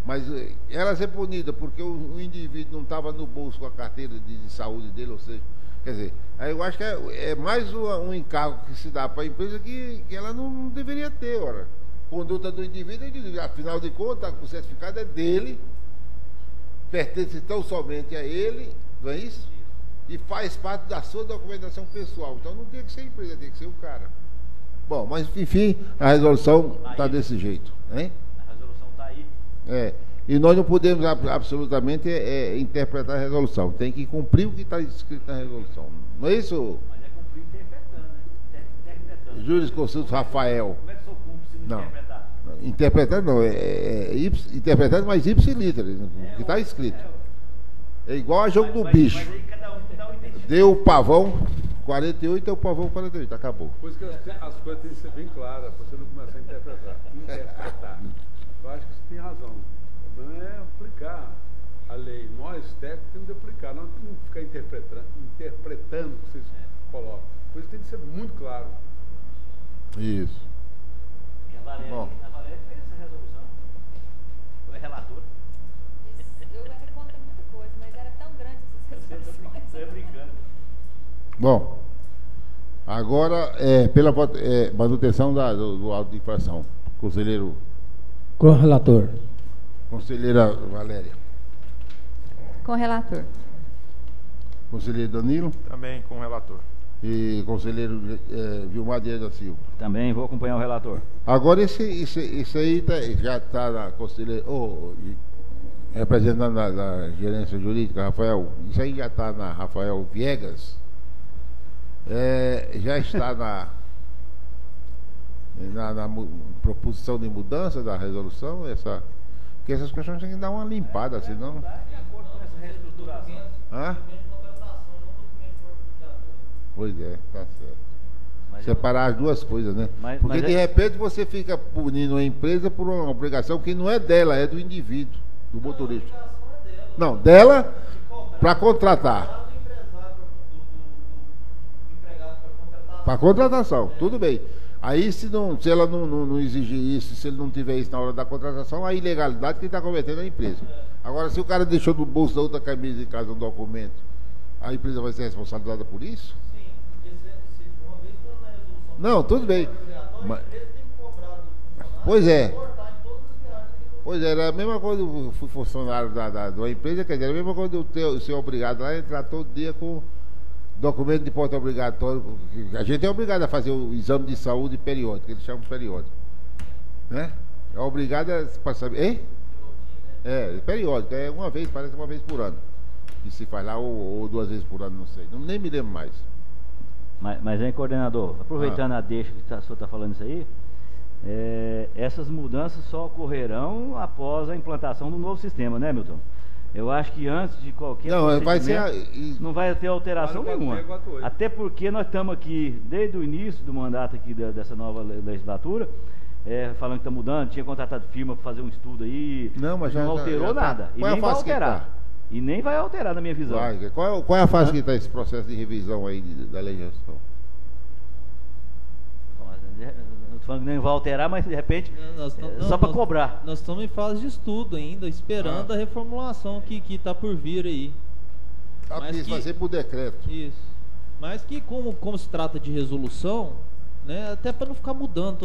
Mas ela ser punida porque o indivíduo não estava no bolso com a carteira de saúde dele, ou seja, quer dizer, aí eu acho que é mais um encargo que se dá para a empresa que ela não deveria ter, ora. Conduta do indivíduo, afinal de contas, o certificado é dele, pertence tão somente a ele, não é isso? E faz parte da sua documentação pessoal. Então não tem que ser a empresa, tem que ser o cara. Bom, mas enfim, a resolução está desse jeito. Hein? A resolução está aí. E nós não podemos absolutamente interpretar a resolução. Tem que cumprir o que está escrito na resolução. Não é isso? Mas é cumprir interpretando, né? Interpretando. Jurisconsulto Rafael. Como é que o senhor cumpre se não interpretar? Interpretar não, interpretando mais ipsiliter, o que está escrito. É igual a jogo do bicho. Mas aí cada um identifica. Deu o pavão 48, é o pavão 48, acabou. Por isso que as coisas têm que ser bem claras, para você não começar a interpretar. Eu acho que você tem razão. Não é aplicar a lei. Nós, técnicos, temos de aplicar. Não temos que ficar interpretando o que vocês colocam. Por isso tem que ser muito claro. Isso. E a Valéria fez essa resolução. Foi relatora. Eu era contra muita coisa, mas era tão grande essas resoluções. Estou brincando. Bom, agora pela manutenção do auto de infração. Conselheiro. Com o relator. Conselheira Valéria. Com o relator. Conselheiro Danilo. Também com o relator. E conselheiro Vilmar Dias da Silva. Também vou acompanhar o relator. Agora isso aí já está na conselheira, representando da gerência jurídica, Rafael, isso aí já está na Rafael Viegas, já está na proposição de mudança da resolução, porque essas questões tem que dar uma limpada, senão... De acordo com essa reestruturação. Hã? Pois é, tá certo. Mas Separar as duas coisas, né? Porque de repente você fica punindo a empresa por uma obrigação que não é dela, é do indivíduo, do motorista. Não, dela para contratar. Para contratação, tudo bem. Aí se ela não exigir isso, se ele não tiver isso na hora da contratação, a ilegalidade que está cometendo é a empresa. Agora, se o cara deixou no bolso da outra camisa em casa um documento, a empresa vai ser responsabilizada por isso? Sim, porque se uma vez na resolução... Não, tudo bem. A empresa tem que cobrar do funcionário. Pois é. Cortar em todas as viagens. Pois é, era a mesma coisa, eu fui funcionário da empresa, quer dizer, era a mesma coisa de eu ser obrigado lá a entrar todo dia com documento de porta obrigatório. A gente é obrigado a fazer o exame de saúde periódico, que eles chamam de periódico. Né? É obrigado a saber. Hein? Periódico, parece uma vez por ano. Que se faz lá, ou 2 vezes por ano, não sei. Nem me lembro mais. Mas hein, coordenador, aproveitando a deixa que o senhor está falando isso aí, essas mudanças só ocorrerão após a implantação do novo sistema, né, Milton? Eu acho que antes de qualquer não vai ter alteração nenhuma. Até porque nós estamos aqui, desde o início do mandato aqui dessa nova legislatura, falando que está mudando, tinha contratado firma para fazer um estudo aí, não alterou nada. E nem vai alterar. E nem vai alterar na minha visão. Qual é a fase que está esse processo de revisão aí da legislação? Não estou falando que nem vai alterar, mas de repente só para cobrar. Nós estamos em fase de estudo ainda, esperando a reformulação que está por vir aí. Isso vai ser por decreto. Isso. Mas que como se trata de resolução, né, até para não ficar mudando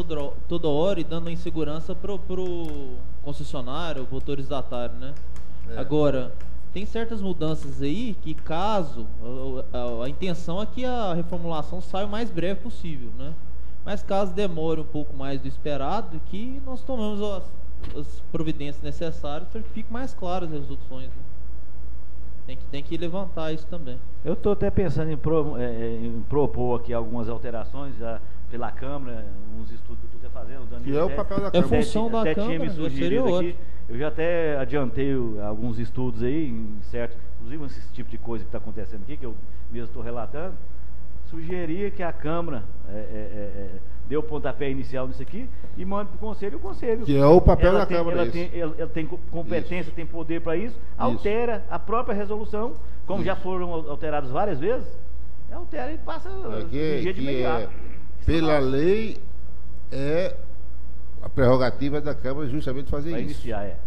toda hora e dando insegurança pro concessionário, o motorizatário, né? Agora, tem certas mudanças aí que caso a intenção é que a reformulação saia o mais breve possível, né? Mas caso demore um pouco mais do esperado, que nós tomamos as providências necessárias para que fiquem mais claras as resoluções, né? Tem que levantar isso também. Eu estou até pensando em propor aqui algumas alterações pela Câmara, uns estudos que eu estou até fazendo. Que é o papel da Câmara. É função da Câmara, seria ótimo. Eu já até adiantei alguns estudos aí, inclusive esse tipo de coisa que está acontecendo aqui, que eu mesmo estou relatando. Sugeria que a Câmara dê o pontapé inicial nisso aqui e mande para o Conselho. O Conselho, que é o papel da Câmara. Ela tem competência, tem poder para isso, altera a própria resolução, como já foram alterados várias vezes, altera e passa de jeito imediato. Pela lei, é a prerrogativa da Câmara justamente fazer isso. Vai iniciar,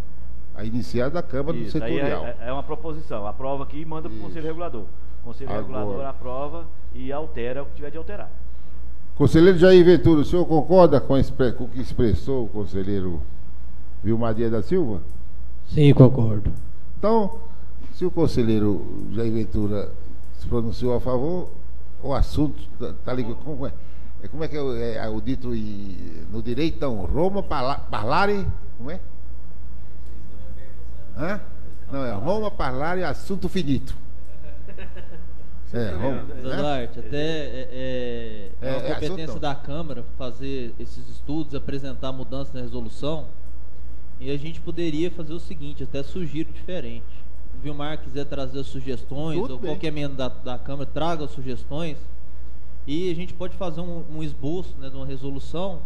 a iniciada da Câmara do Isso, aí Setorial. é uma proposição. Aprova aqui e manda para o Isso. Conselho Regulador. O Conselho Agora. Regulador aprova e altera o que tiver de alterar. Conselheiro Jair Ventura, o senhor concorda com o que expressou o conselheiro Vilmar Dias da Silva? Sim, concordo. Então, se o conselheiro Jair Ventura se pronunciou a favor, o assunto está ligado. Como é que é o dito no direito? Então, Roma parlare. Como é? Hã? Não, é Roma parlare assunto finito. Roma. Zé Duarte, até é uma competência assunto. da Câmara fazer esses estudos, apresentar mudanças na resolução. E a gente poderia fazer o seguinte, até sugiro diferente. O Vilmar quiser trazer sugestões, Tudo ou bem. qualquer membro da Câmara traga sugestões, e a gente pode fazer um esboço, né, de uma resolução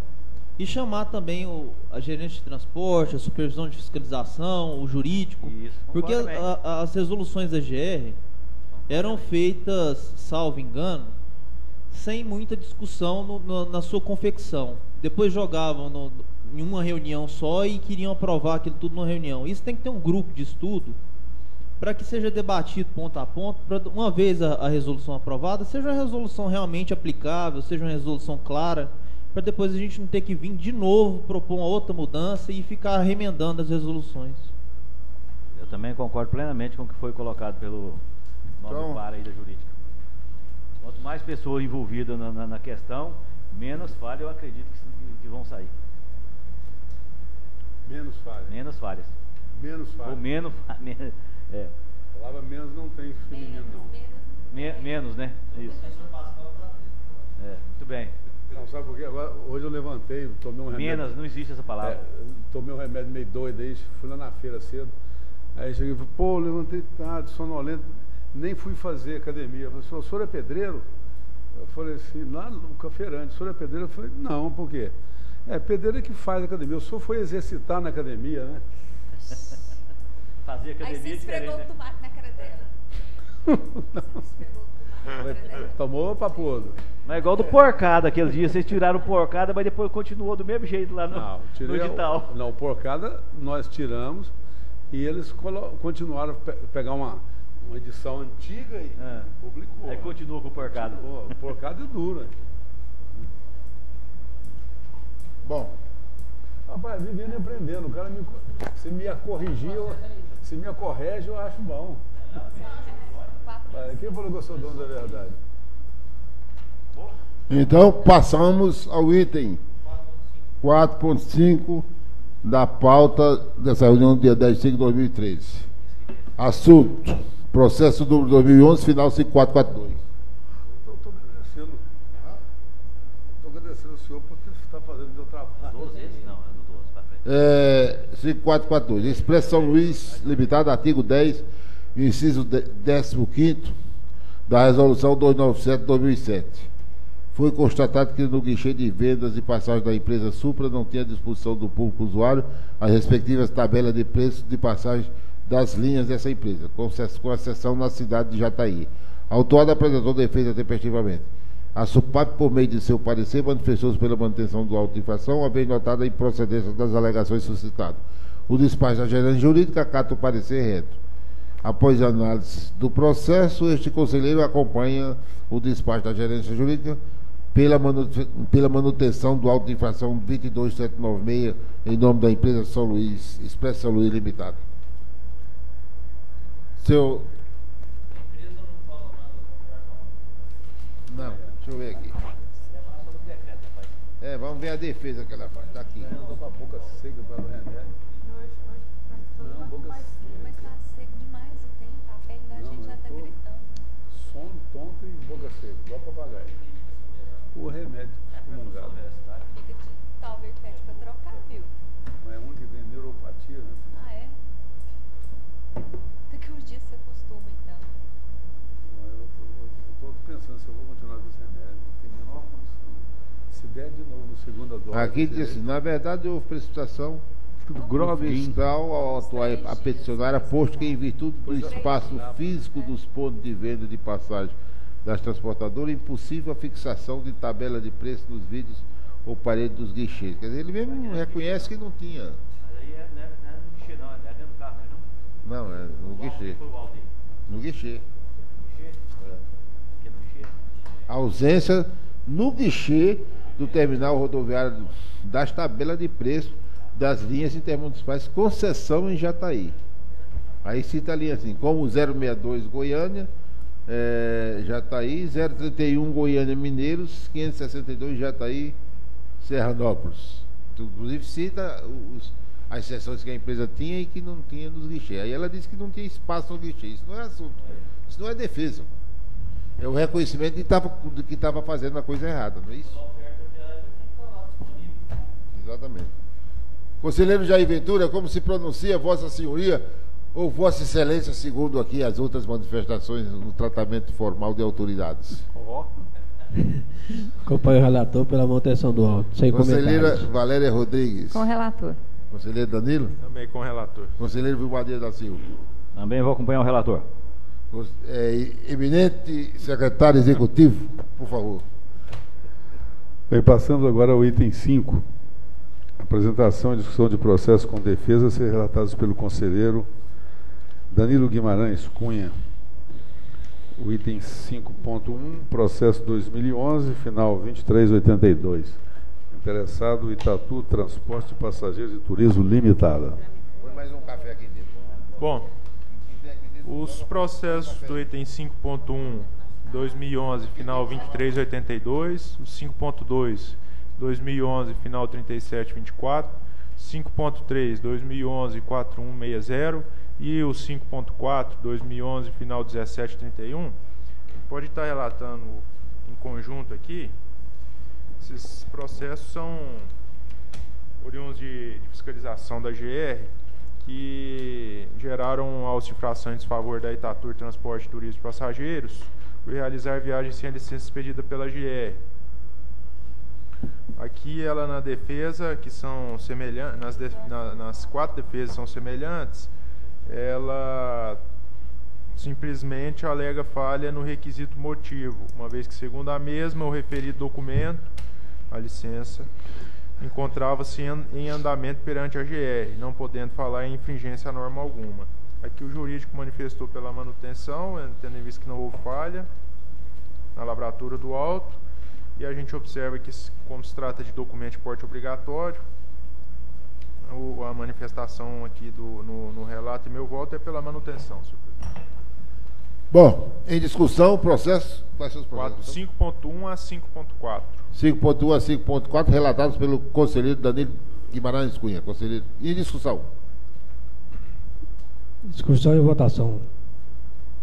e chamar também a gerente de transporte, a supervisão de fiscalização, o jurídico, Isso, porque concordo também. as resoluções da GR eram feitas, salvo engano, sem muita discussão na sua confecção. Depois jogavam em uma reunião só e queriam aprovar aquilo tudo numa reunião. Isso tem que ter um grupo de estudo para que seja debatido ponto a ponto, para uma vez a resolução aprovada, seja uma resolução realmente aplicável, seja uma resolução clara, para depois a gente não ter que vir de novo propor uma outra mudança e ficar remendando as resoluções. Eu também concordo plenamente com o que foi colocado pelo nobre par aí da jurídica. Quanto mais pessoas envolvidas na questão, menos falhas eu acredito que vão sair. Menos falha. Menos falhas. Menos falha. Ou menos. É. A palavra menos não tem feminino, não. Menos, né? Isso. Muito bem. Não, sabe por quê? Agora, hoje eu levantei, tomei um remédio. Menos, não existe essa palavra. Tomei um remédio meio doido aí, fui lá na feira cedo. Aí cheguei e falei, pô, levantei tarde, sonolento, nem fui fazer academia. Eu falei, o senhor é pedreiro? Eu falei assim, lá no Cafeirante, o senhor é pedreiro? Eu falei, não, por quê? Pedreiro é que faz academia. O senhor foi exercitar na academia, né? Fazer academia Aí você esfregou o diferente, né? tomate na cara dela. Você esfregou o tomate na cara dela. Tomou papudo. Mas é igual do porcada, aquele dia vocês tiraram o porcada, mas depois continuou do mesmo jeito lá no, Não, no edital. Não, porcada nós tiramos e eles continuaram a pegar uma edição antiga e publicou. Aí continua com o porcada. O porcada é duro. Bom, Rapaz, vivendo e aprendendo. O cara se me corrigir, se me corrige, eu acho bom. Quem falou que eu sou dono da verdade? então passamos ao item 4.5 da pauta dessa reunião do dia 10 de 5 de 2013. Assunto: processo número 2011, final 5442. Estou agradecendo. Estou agradecendo ao senhor por estar fazendo o meu trabalho. 12 esse? Não, é no 12, para frente. 5442. Expressão Luiz Limitada, artigo 10, inciso 15º da Resolução 297/2007. Foi constatado que no guichê de vendas e passagem da empresa Supra não tinha à disposição do público usuário as respectivas tabelas de preços de passagem das linhas dessa empresa, com exceção na cidade de Jataí. A autuada apresentou defesa tempestivamente. A SUPAP, por meio de seu parecer, manifestou-se pela manutenção do auto de infração, uma vez notada a improcedência das alegações suscitadas. O despacho da gerência jurídica acata o parecer reto. Após a análise do processo, este conselheiro acompanha o despacho da gerência jurídica pela manutenção do auto de infração 22796 em nome da empresa São Luís, Expresso São Luís Limitada. Seu... Não, deixa eu ver aqui. Vamos ver a defesa que ela faz. Está aqui. Eu estou com a boca seca para o remédio. Não, boca Mas tá seco demais o tempo, a pele da gente já tá gritando. Sono tonto e boca seca, igual papagaio. O remédio excomungado. Fica de, talvez pede pra trocar, viu? Mas é um que tem neuropatia, né? Ah, é? Daqui uns dias você acostuma, então. Eu estou pensando se eu vou continuar com esse remédio. Não tem a menor condição. Se der de novo no segunda dose. Aqui diz assim, na verdade houve precipitação fiscal ao atuar a peticionária, posto que em virtude do espaço físico dos pontos de venda de passagem das transportadoras, impossível a fixação de tabela de preço nos vídeos ou parede dos guichês. Quer dizer, ele mesmo reconhece que não tinha. Mas aí não é no guichê, não, é dentro do carro Não, é no guichê. No guichê. A ausência no guichê do terminal rodoviário das tabelas de preço das linhas intermunicipais concessão em Jataí. Aí cita a linha assim, como 062 Goiânia, Jataí, 031 Goiânia Mineiros, 562 Jataí, Serranópolis. Inclusive cita as seções que a empresa tinha e que não tinha nos guichês. Aí ela disse que não tinha espaço no guichê. Isso não é assunto, isso não é defesa. É o reconhecimento de que estava fazendo a coisa errada, não é isso? Exatamente. Conselheiro Jair Ventura, como se pronuncia Vossa Senhoria ou Vossa Excelência, segundo aqui as outras manifestações no tratamento formal de autoridades? Acompanho o relator pela manutenção do auto. Sem Conselheira comentários. Valéria Rodrigues. Com o relator. Conselheiro Danilo. Também com o relator. Conselheiro Vilmaria da Silva. Também vou acompanhar o relator. Eminente secretário executivo, por favor. Bem, passando agora ao item 5. Apresentação e discussão de processos com defesa a ser relatados pelo conselheiro Danilo Guimarães Cunha. O item 5.1, processo 2011, final 2382. Interessado, Itatu Transporte de Passageiros e Turismo Limitada. Põe mais um café aqui dentro. Bom, os processos do item 5.1, 2011, final 2382, o 5.2, 2011, final 3724, 5.3, 2011, 4160 e o 5.4, 2011, final 1731. Pode estar relatando em conjunto aqui. Esses processos são oriundos de fiscalização da GR, que geraram autos de infração em desfavor da Itatur Transporte, Turismo e Passageiros por realizar viagens sem a licença expedida pela GR. Aqui ela na defesa, que são semelhantes, nas 4 defesas são semelhantes, ela simplesmente alega falha no requisito motivo, uma vez que, segundo a mesma, o referido documento, a licença, encontrava-se em andamento perante a GR, não podendo falar em infringência a norma alguma. Aqui o jurídico manifestou pela manutenção, tendo em vista que não houve falha na lavratura do auto, e a gente observa que, como se trata de documento de porte obrigatório, a manifestação aqui no relato e meu voto é pela manutenção, senhor presidente. Bom, em discussão, o processo. Quais são os processos? 5.1 a 5.4. 5.1 a 5.4, relatados pelo conselheiro Danilo Guimarães Cunha. Conselheiro. Em discussão. Discussão e votação.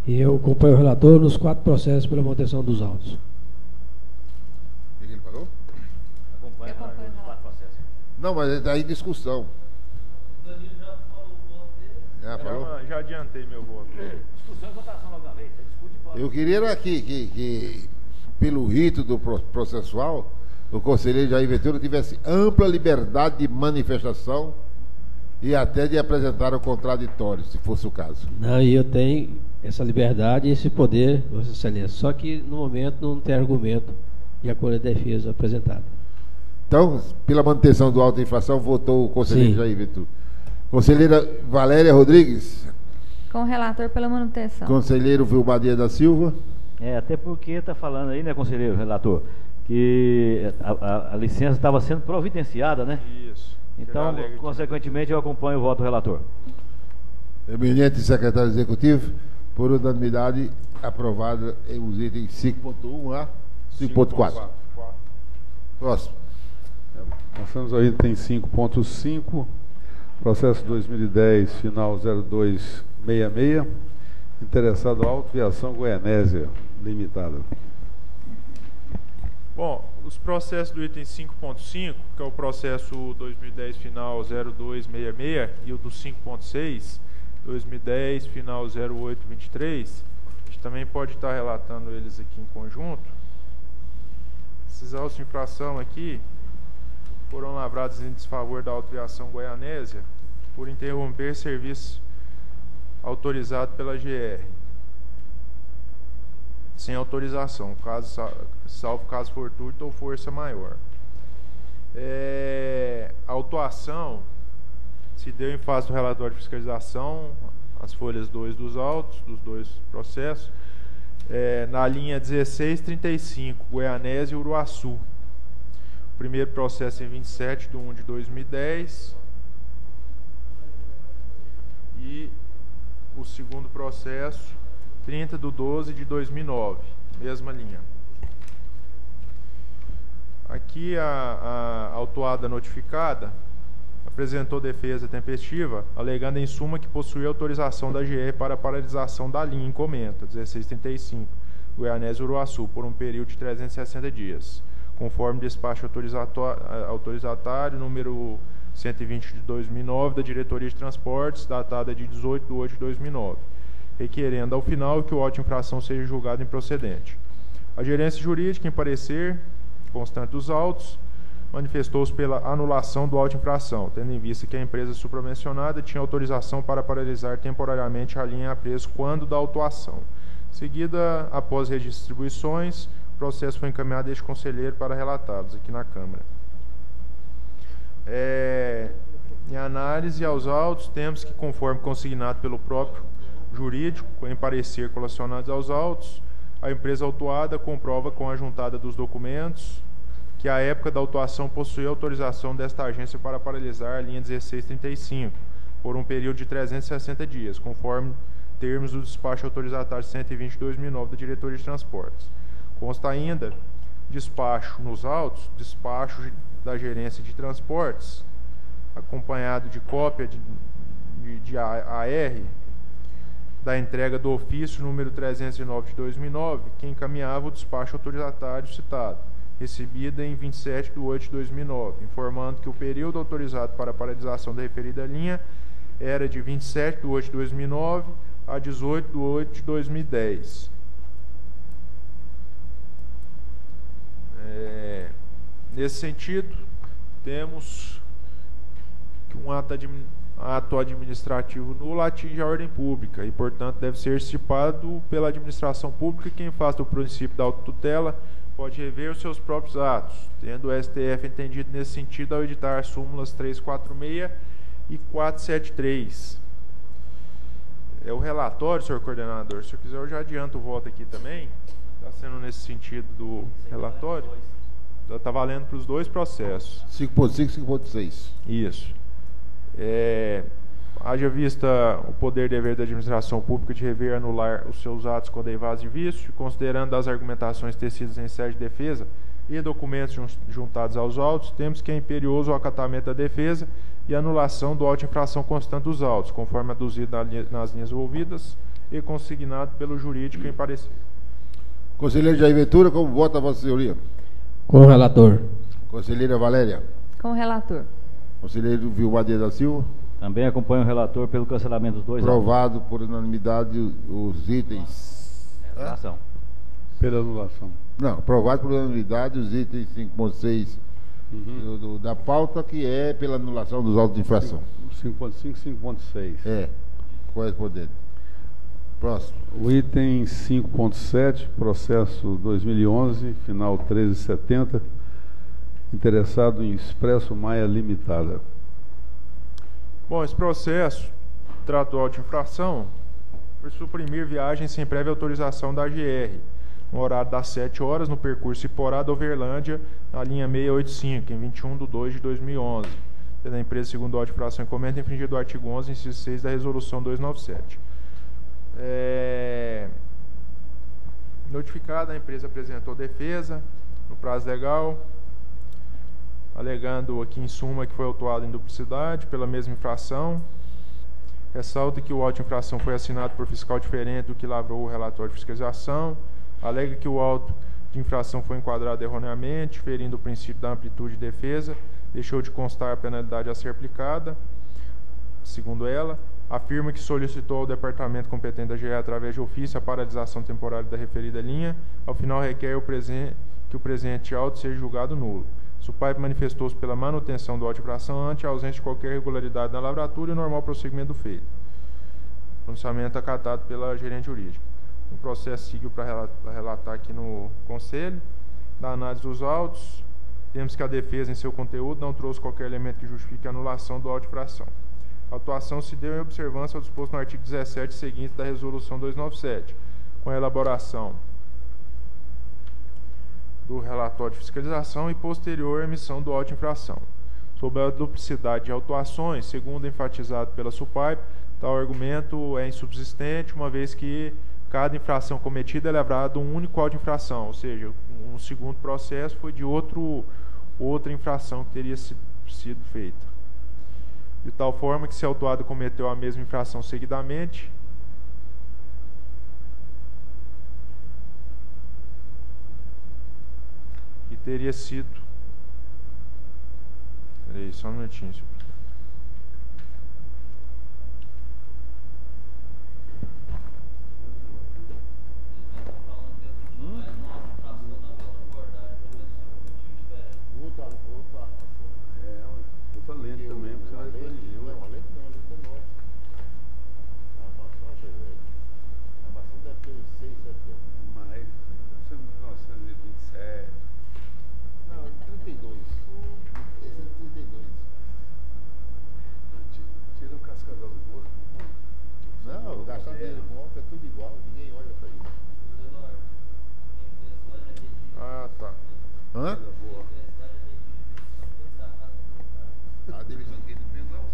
E eu acompanho o relator nos 4 processos pela manutenção dos autos. O que ele falou? Acompanha os 4 processos. Não, mas está em discussão. O Danilo já falou o voto dele. Já falou? Já adiantei meu voto. Discussão e votação logo uma vez. Você discute e vota. Eu queria era que pelo rito do processual, o conselheiro Jair Ventura tivesse ampla liberdade de manifestação e até de apresentar o contraditório, se fosse o caso. Não, e eu tenho essa liberdade e esse poder, Vossa Excelência. Só que no momento não tem argumento de acordo com a defesa apresentada. Então, pela manutenção do auto de infração, votou o conselheiro Sim. Jair Ventura. Conselheira Valéria Rodrigues. Com o relator pela manutenção. Conselheiro Vilmaria da Silva. Até porque está falando aí, né, conselheiro relator, que a licença estava sendo providenciada, né? Isso. Então, consequentemente, eu acompanho o voto do relator. Eminente secretário executivo, por unanimidade, aprovada os itens 5.1 a 5.4. Próximo. Passamos ao item 5.5, processo 2010, final 0266, interessado Autoviação Goianésia Limitada. Bom, os processos do item 5.5, que é o processo 2010 final 0266 e o do 5.6, 2010 final 0823, a gente também pode estar relatando eles aqui em conjunto. Esses autos de infração aqui foram lavrados em desfavor da Autoviação Goianésia por interromper serviço autorizado pela GR sem autorização, salvo caso fortuito ou força maior. A autuação se deu em face do relatório de fiscalização, as folhas 2 dos autos, dos dois processos, na linha 1635, Goianésia e Uruaçu. O primeiro processo em 27/1/2010 e o segundo processo 30/12/2009, mesma linha. Aqui a autuada notificada apresentou defesa tempestiva, alegando em suma que possuía autorização da GR para a paralisação da linha em comenta, 1635, Goianésia e Uruaçu, por um período de 360 dias, conforme despacho autorizatório número 120 de 2009 da Diretoria de Transportes, datada de 18/8/2009, requerendo ao final que o auto de infração seja julgado improcedente. A gerência jurídica, em parecer constante dos autos, manifestou-se pela anulação do auto de infração, tendo em vista que a empresa supramencionada tinha autorização para paralisar temporariamente a linha a preço quando da autuação. Seguida, após redistribuições, o processo foi encaminhado a este conselheiro para relatá-los aqui na Câmara. Em análise aos autos, temos que, conforme consignado pelo próprio jurídico, em parecer relacionados aos autos, a empresa autuada comprova com a juntada dos documentos que à época da autuação possuía autorização desta agência para paralisar a linha 1635 por um período de 360 dias, conforme termos do despacho autorizatório 120/2009 da Diretoria de Transportes. Consta ainda despacho nos autos, despacho da Gerência de Transportes, acompanhado de cópia de AR da entrega do ofício número 309 de 2009, que encaminhava o despacho autorizatório citado, recebida em 27/8/2009, informando que o período autorizado para a paralisação da referida linha era de 27/8/2009 a 18/8/2010. Nesse sentido, temos que um ato administrativo nulo atinge a ordem pública e, portanto, deve ser estipado pela administração pública. Quem faz do princípio da autotutela pode rever os seus próprios atos, tendo o STF entendido nesse sentido ao editar as súmulas 346 e 473. O relatório, senhor coordenador, se eu quiser eu já adianto o voto aqui também, está sendo nesse sentido do relatório, está valendo para os dois processos. 5.5 e 5.6. Isso. Haja vista o poder e dever da administração pública de rever e anular os seus atos condeivados de vício, considerando as argumentações tecidas em sede de defesa e documentos juntados aos autos, temos que é imperioso o acatamento da defesa e anulação do auto de infração constante dos autos, conforme aduzido nas linhas envolvidas e consignado pelo jurídico em parecer. Conselheiro Jair Ventura, como vota a Vossa Senhoria? Com o relator. Conselheira Valéria? Com o relator. Conselheiro Vilmar Dias da Silva? Também acompanho o relator pelo cancelamento dos dois Aprovado por unanimidade os itens. Anulação. Pela anulação. Não, aprovado por unanimidade os itens 5.6 da pauta, que é pela anulação dos autos de infração. 5.5 e 5.6. Correspondente. Próximo. O item 5.7, processo 2011, final 1370, interessado em Expresso Maia Limitada. Bom, esse processo trata do auto de infração por suprimir viagem sem prévia autorização da GR, no horário das 7 horas, no percurso Iporá-Overlândia, na linha 685, em 21/2/2011, pela empresa segundo o auto de infração em comenta infringido o artigo 11, inciso 6 da Resolução 297. Notificada, a empresa apresentou defesa no prazo legal, alegando aqui em suma que foi autuado em duplicidade pela mesma infração. Ressalta que o auto de infração foi assinado por fiscal diferente do que lavrou o relatório de fiscalização. Alega que o auto de infração foi enquadrado erroneamente, ferindo o princípio da amplitude de defesa, deixou de constar a penalidade a ser aplicada. Segundo ela, afirma que solicitou ao departamento competente da GE através de ofício a paralisação temporária da referida linha. Ao final, requer que o presente auto seja julgado nulo. Supaipe manifestou-se pela manutenção do auto de infração ante a ausência de qualquer irregularidade na lavratura e o normal prosseguimento do feito. Pronunciamento acatado pela gerente jurídica. O processo seguiu para relatar aqui no Conselho. Da análise dos autos, temos que a defesa, em seu conteúdo, não trouxe qualquer elemento que justifique a anulação do auto de infração. A autuação se deu em observância ao disposto no artigo 17 seguinte da Resolução 297, com a elaboração do relatório de fiscalização e posterior emissão do auto de infração. Sob a duplicidade de autuações, segundo enfatizado pela SUPAIP, tal argumento é insubsistente, uma vez que cada infração cometida é lavrado um único auto de infração, ou seja, um segundo processo foi de outra infração que teria sido feita. De tal forma que, se autuado cometeu a mesma infração seguidamente, que teria sido... Peraí, só um minutinho, senhor. Outra lente também, porque você vai corrigir. Não, a lente não, a lente é nova. A armação achei velho. A armação deve ter uns 6, 7 anos. Mais, 1927. Não, 32. Esse é 32. Tira o cascavel do corpo. Não, gastar dinheiro com óculos é tudo igual, ninguém olha pra isso. Ah, tá. Hã? Boa. A divisão de viu, não?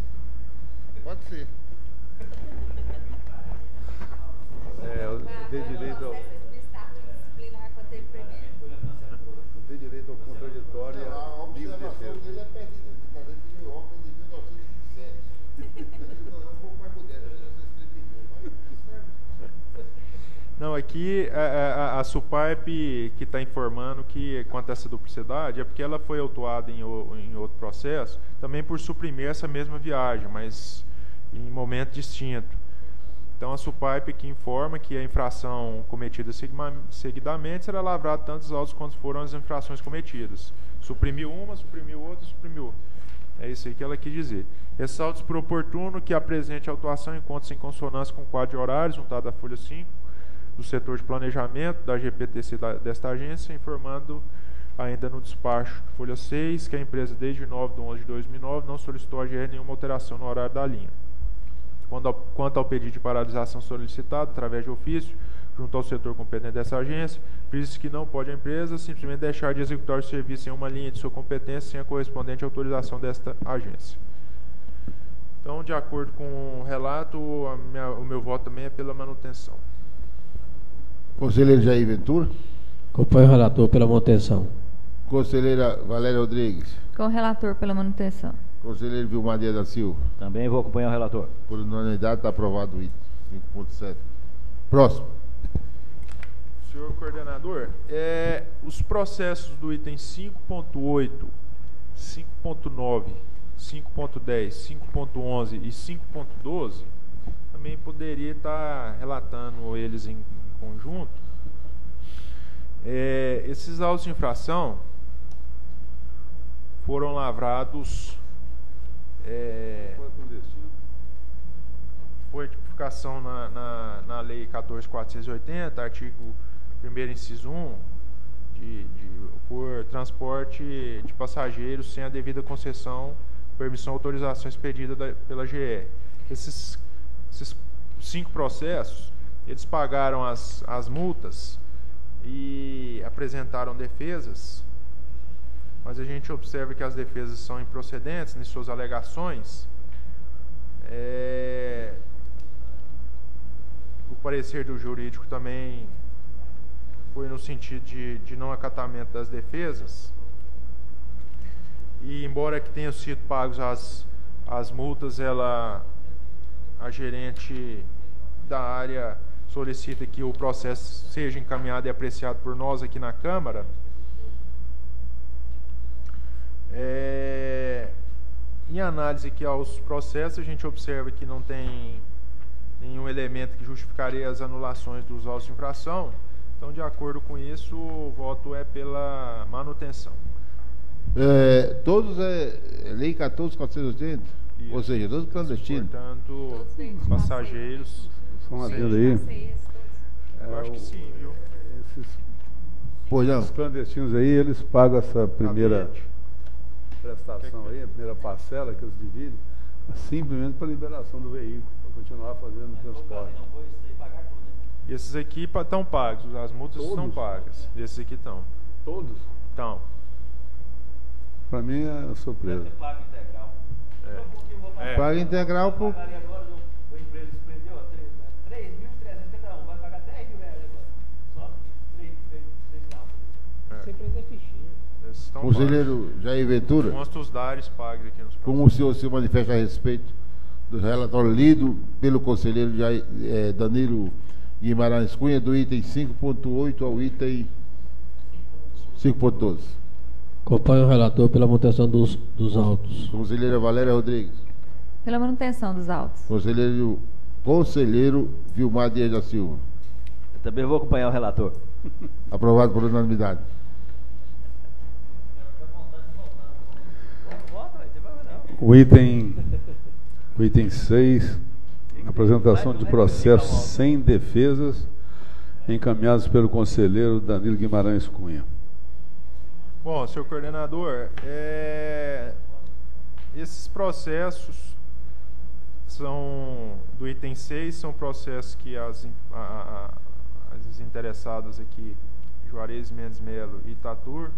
Pode ser. Tem direito ao, tem direito ao contraditório e A à livre observação defesa. dele é perdida. Ele está dentro do meu óculos de 1907. Não, é um pouco mais moderno, é 1932. Mas Não, aqui a SUPAIP que está informando que, quanto a essa duplicidade, é porque ela foi autuada em outro processo, também por suprimir essa mesma viagem, mas em momento distinto. Então, a SUPAIP aqui informa que a infração cometida seguidamente será lavrada tantos autos quanto foram as infrações cometidas. Suprimiu uma, suprimiu outra, suprimiu outra. É isso aí que ela quis dizer. Ressalto por oportuno que a presente autuação encontra-se em consonância com o quadro de horários juntado à folha 5, do setor de planejamento da GPTC desta agência, informando ainda no despacho folha 6 que a empresa desde 9/11/2009 não solicitou à GR nenhuma alteração no horário da linha. Quanto ao pedido de paralisação solicitado através de ofício junto ao setor competente dessa agência, frisa-se que não pode a empresa simplesmente deixar de executar o serviço em uma linha de sua competência sem a correspondente autorização desta agência. Então, de acordo com o relato, o meu voto também é pela manutenção. Conselheiro Jair Ventura. Acompanho o relator pela manutenção. Conselheira Valéria Rodrigues. Com o relator pela manutenção. Conselheiro Vilmar Dias da Silva. Também vou acompanhar o relator. Por unanimidade está aprovado o item 5.7. Próximo. Senhor coordenador, os processos do item 5.8, 5.9, 5.10, 5.11 e 5.12 também poderia estar relatando eles em conjunto. Esses autos de infração foram lavrados foi tipificação na Lei 14.480, artigo 1º inciso 1, por transporte de passageiros sem a devida concessão, permissão ou autorização expedida pela GE. Esses 5 processos, eles pagaram as multas e apresentaram defesas, mas a gente observa que as defesas são improcedentes em suas alegações. O parecer do jurídico também foi no sentido de não acatamento das defesas. E embora que tenham sido pagos as multas, a gerente da área solicita que o processo seja encaminhado e apreciado por nós aqui na Câmara. Em análise aqui aos processos, a gente observa que não tem nenhum elemento que justificaria as anulações dos autos de infração. Então, de acordo com isso, o voto é pela manutenção. Todos Lei 14.480, ou seja, todos clandestinos. Portanto, passageiros. Só uma venda aí. Eu acho que sim, viu? Pois não. Os clandestinos aí, eles pagam essa primeira Ambiente. prestação aí, a primeira parcela que eles dividem, Simplesmente para liberação do veículo, para continuar fazendo o transporte. E esses aqui estão pagos, as multas Todos? estão pagas. E esses aqui estão. Todos? Então. Para mim é surpresa. Pago integral. É. Paga integral por. Pagaria agora, o empresa desprendeu 3.300 cada um, vai pagar 10 mil reais agora. Só 3 carros. Sempre é fichinha. Esses estão Conselheiro Jair Ventura, pagos. Consta os DARES pagos aqui nos como o senhor se manifesta a respeito do relatório lido pelo conselheiro Danilo Guimarães Cunha, do item 5.8 ao item 5.12. Acompanho o relator pela manutenção dos autos. Conselheira Valéria Rodrigues. Pela manutenção dos autos. Conselheiro Vilmar Dias da Silva. Eu também vou acompanhar o relator. Aprovado por unanimidade. O item 6, apresentação de processos sem defesas encaminhados pelo conselheiro Danilo Guimarães Cunha. Bom, senhor coordenador, esses processos são do item 6, são processos que as interessadas aqui, Juarez Mendes Melo e Itatur,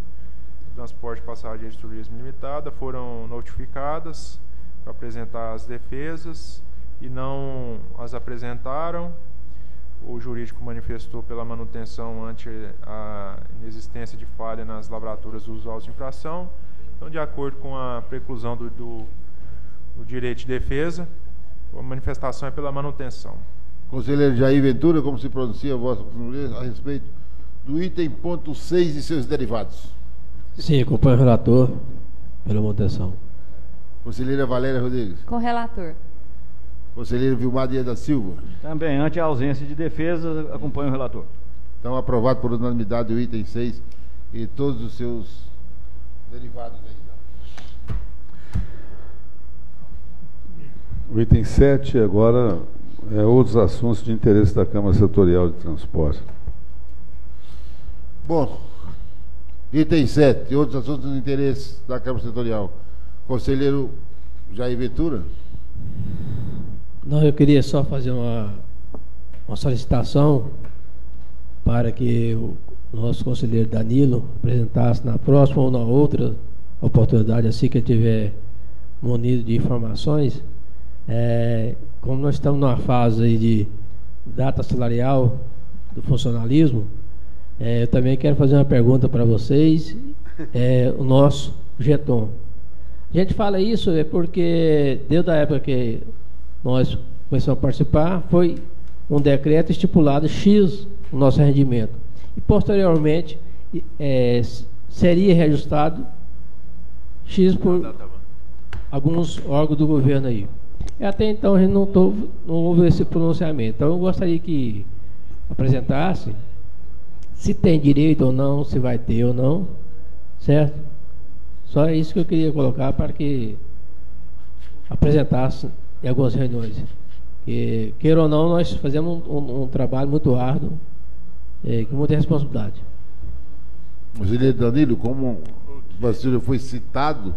Transporte Passageiro de Turismo Limitada, foram notificadas para apresentar as defesas e não as apresentaram. O jurídico manifestou pela manutenção ante a inexistência de falha nas lavraturas dos autos de infração. Então, de acordo com a preclusão do direito de defesa, a manifestação é pela manutenção. Conselheiro Jair Ventura, como se pronuncia a vossa conselheira a respeito do item ponto 6 e seus derivados? Sim, acompanho o relator pela manutenção. Conselheira Valéria Rodrigues. Com o relator. Conselheiro Vilmar Dias da Silva. Também, ante a ausência de defesa, acompanho o relator. Então, aprovado por unanimidade o item 6 e todos os seus derivados ainda. O item 7 agora é outros assuntos de interesse da Câmara Setorial de Transporte. Bom, item 7, outros assuntos de interesse da Câmara Setorial. Conselheiro Jair Ventura. Não, eu queria só fazer uma solicitação para que o nosso conselheiro Danilo apresentasse na próxima ou na outra oportunidade, assim que ele tiver munido de informações, como nós estamos numa fase aí de data salarial do funcionalismo, eu também quero fazer uma pergunta para vocês, o nosso Geton. A gente fala isso porque desde a época que nós começamos a participar, foi um decreto estipulado X o nosso rendimento. E posteriormente seria reajustado X por alguns órgãos do governo aí. E até então a gente não houve esse pronunciamento. Então eu gostaria que apresentasse se tem direito ou não, se vai ter ou não, certo? Só isso que eu queria colocar para que apresentasse em algumas reuniões. Que, queira ou não, nós fazemos um trabalho muito árduo, com muita responsabilidade. Conselheiro Danilo, como o senhor foi citado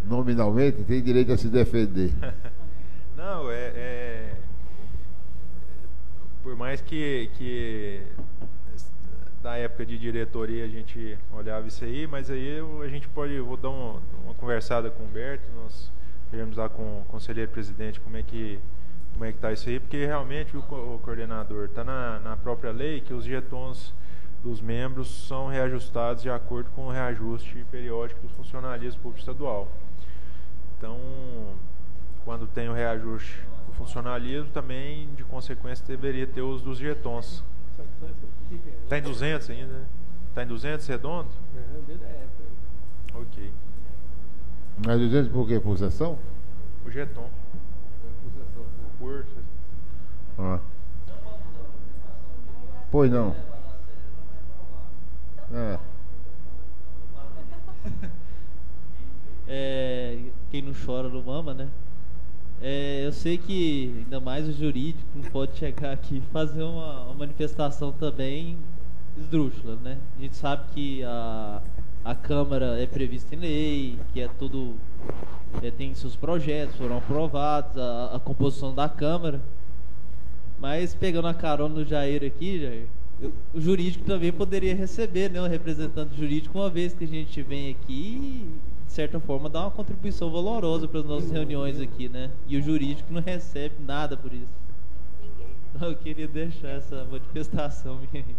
nominalmente, tem direito a se defender. Não, por mais que da época de diretoria a gente olhava isso aí, mas aí a gente vou dar uma conversada com o Humberto, nós iremos lá com o conselheiro presidente como é que está isso aí, porque realmente o coordenador está na própria lei que os jetons dos membros são reajustados de acordo com o reajuste periódico do funcionalismo público estadual. Então, quando tem o reajuste do funcionalismo, também, de consequência, deveria ter os dos jetons. Está em 200 ainda, né? Está em 200 redondo? Desde a época. Ok. Mas 200 por quê? Por sessão? O jeton. Por... Ah. Pois não. Quem não chora não mama, né? Eu sei que ainda mais o jurídico não pode chegar aqui e fazer uma manifestação também esdrúxula, né? A gente sabe que a a Câmara é prevista em lei, que é tudo, tem seus projetos, foram aprovados, a composição da Câmara. Mas pegando a carona no Jair aqui, Jair, o jurídico também poderia receber, né, um representante jurídico, uma vez que a gente vem aqui e, de certa forma, dá uma contribuição valorosa para as nossas reuniões aqui, né? E o jurídico não recebe nada por isso. Então, eu queria deixar essa manifestação minha aí.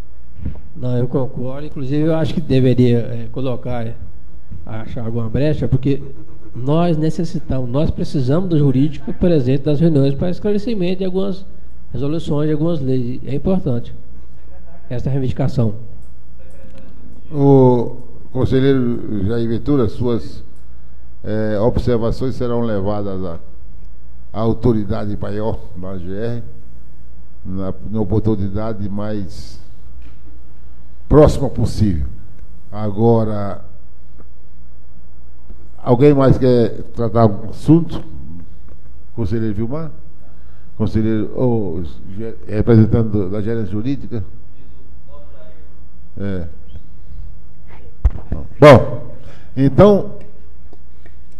Não, eu concordo. Inclusive, eu acho que deveria colocar, achar alguma brecha, porque nós precisamos do jurídico presente nas reuniões para esclarecimento de algumas resoluções, de algumas leis. É importante essa reivindicação. O conselheiro Jair Ventura, suas observações serão levadas à autoridade maior da GR na oportunidade mais próxima possível. Agora, alguém mais quer tratar algum assunto? Conselheiro Vilmar? Conselheiro, representante da gerência jurídica? Bom, então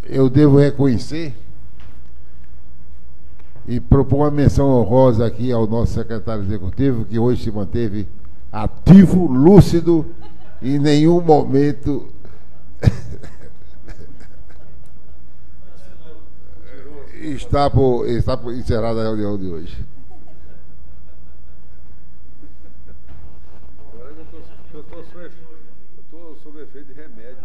eu devo reconhecer e propor uma menção honrosa aqui ao nosso secretário executivo, que hoje se manteve ativo, lúcido, e em nenhum momento está por encerrada a reunião de hoje. Eu estou sob efeito de remédio.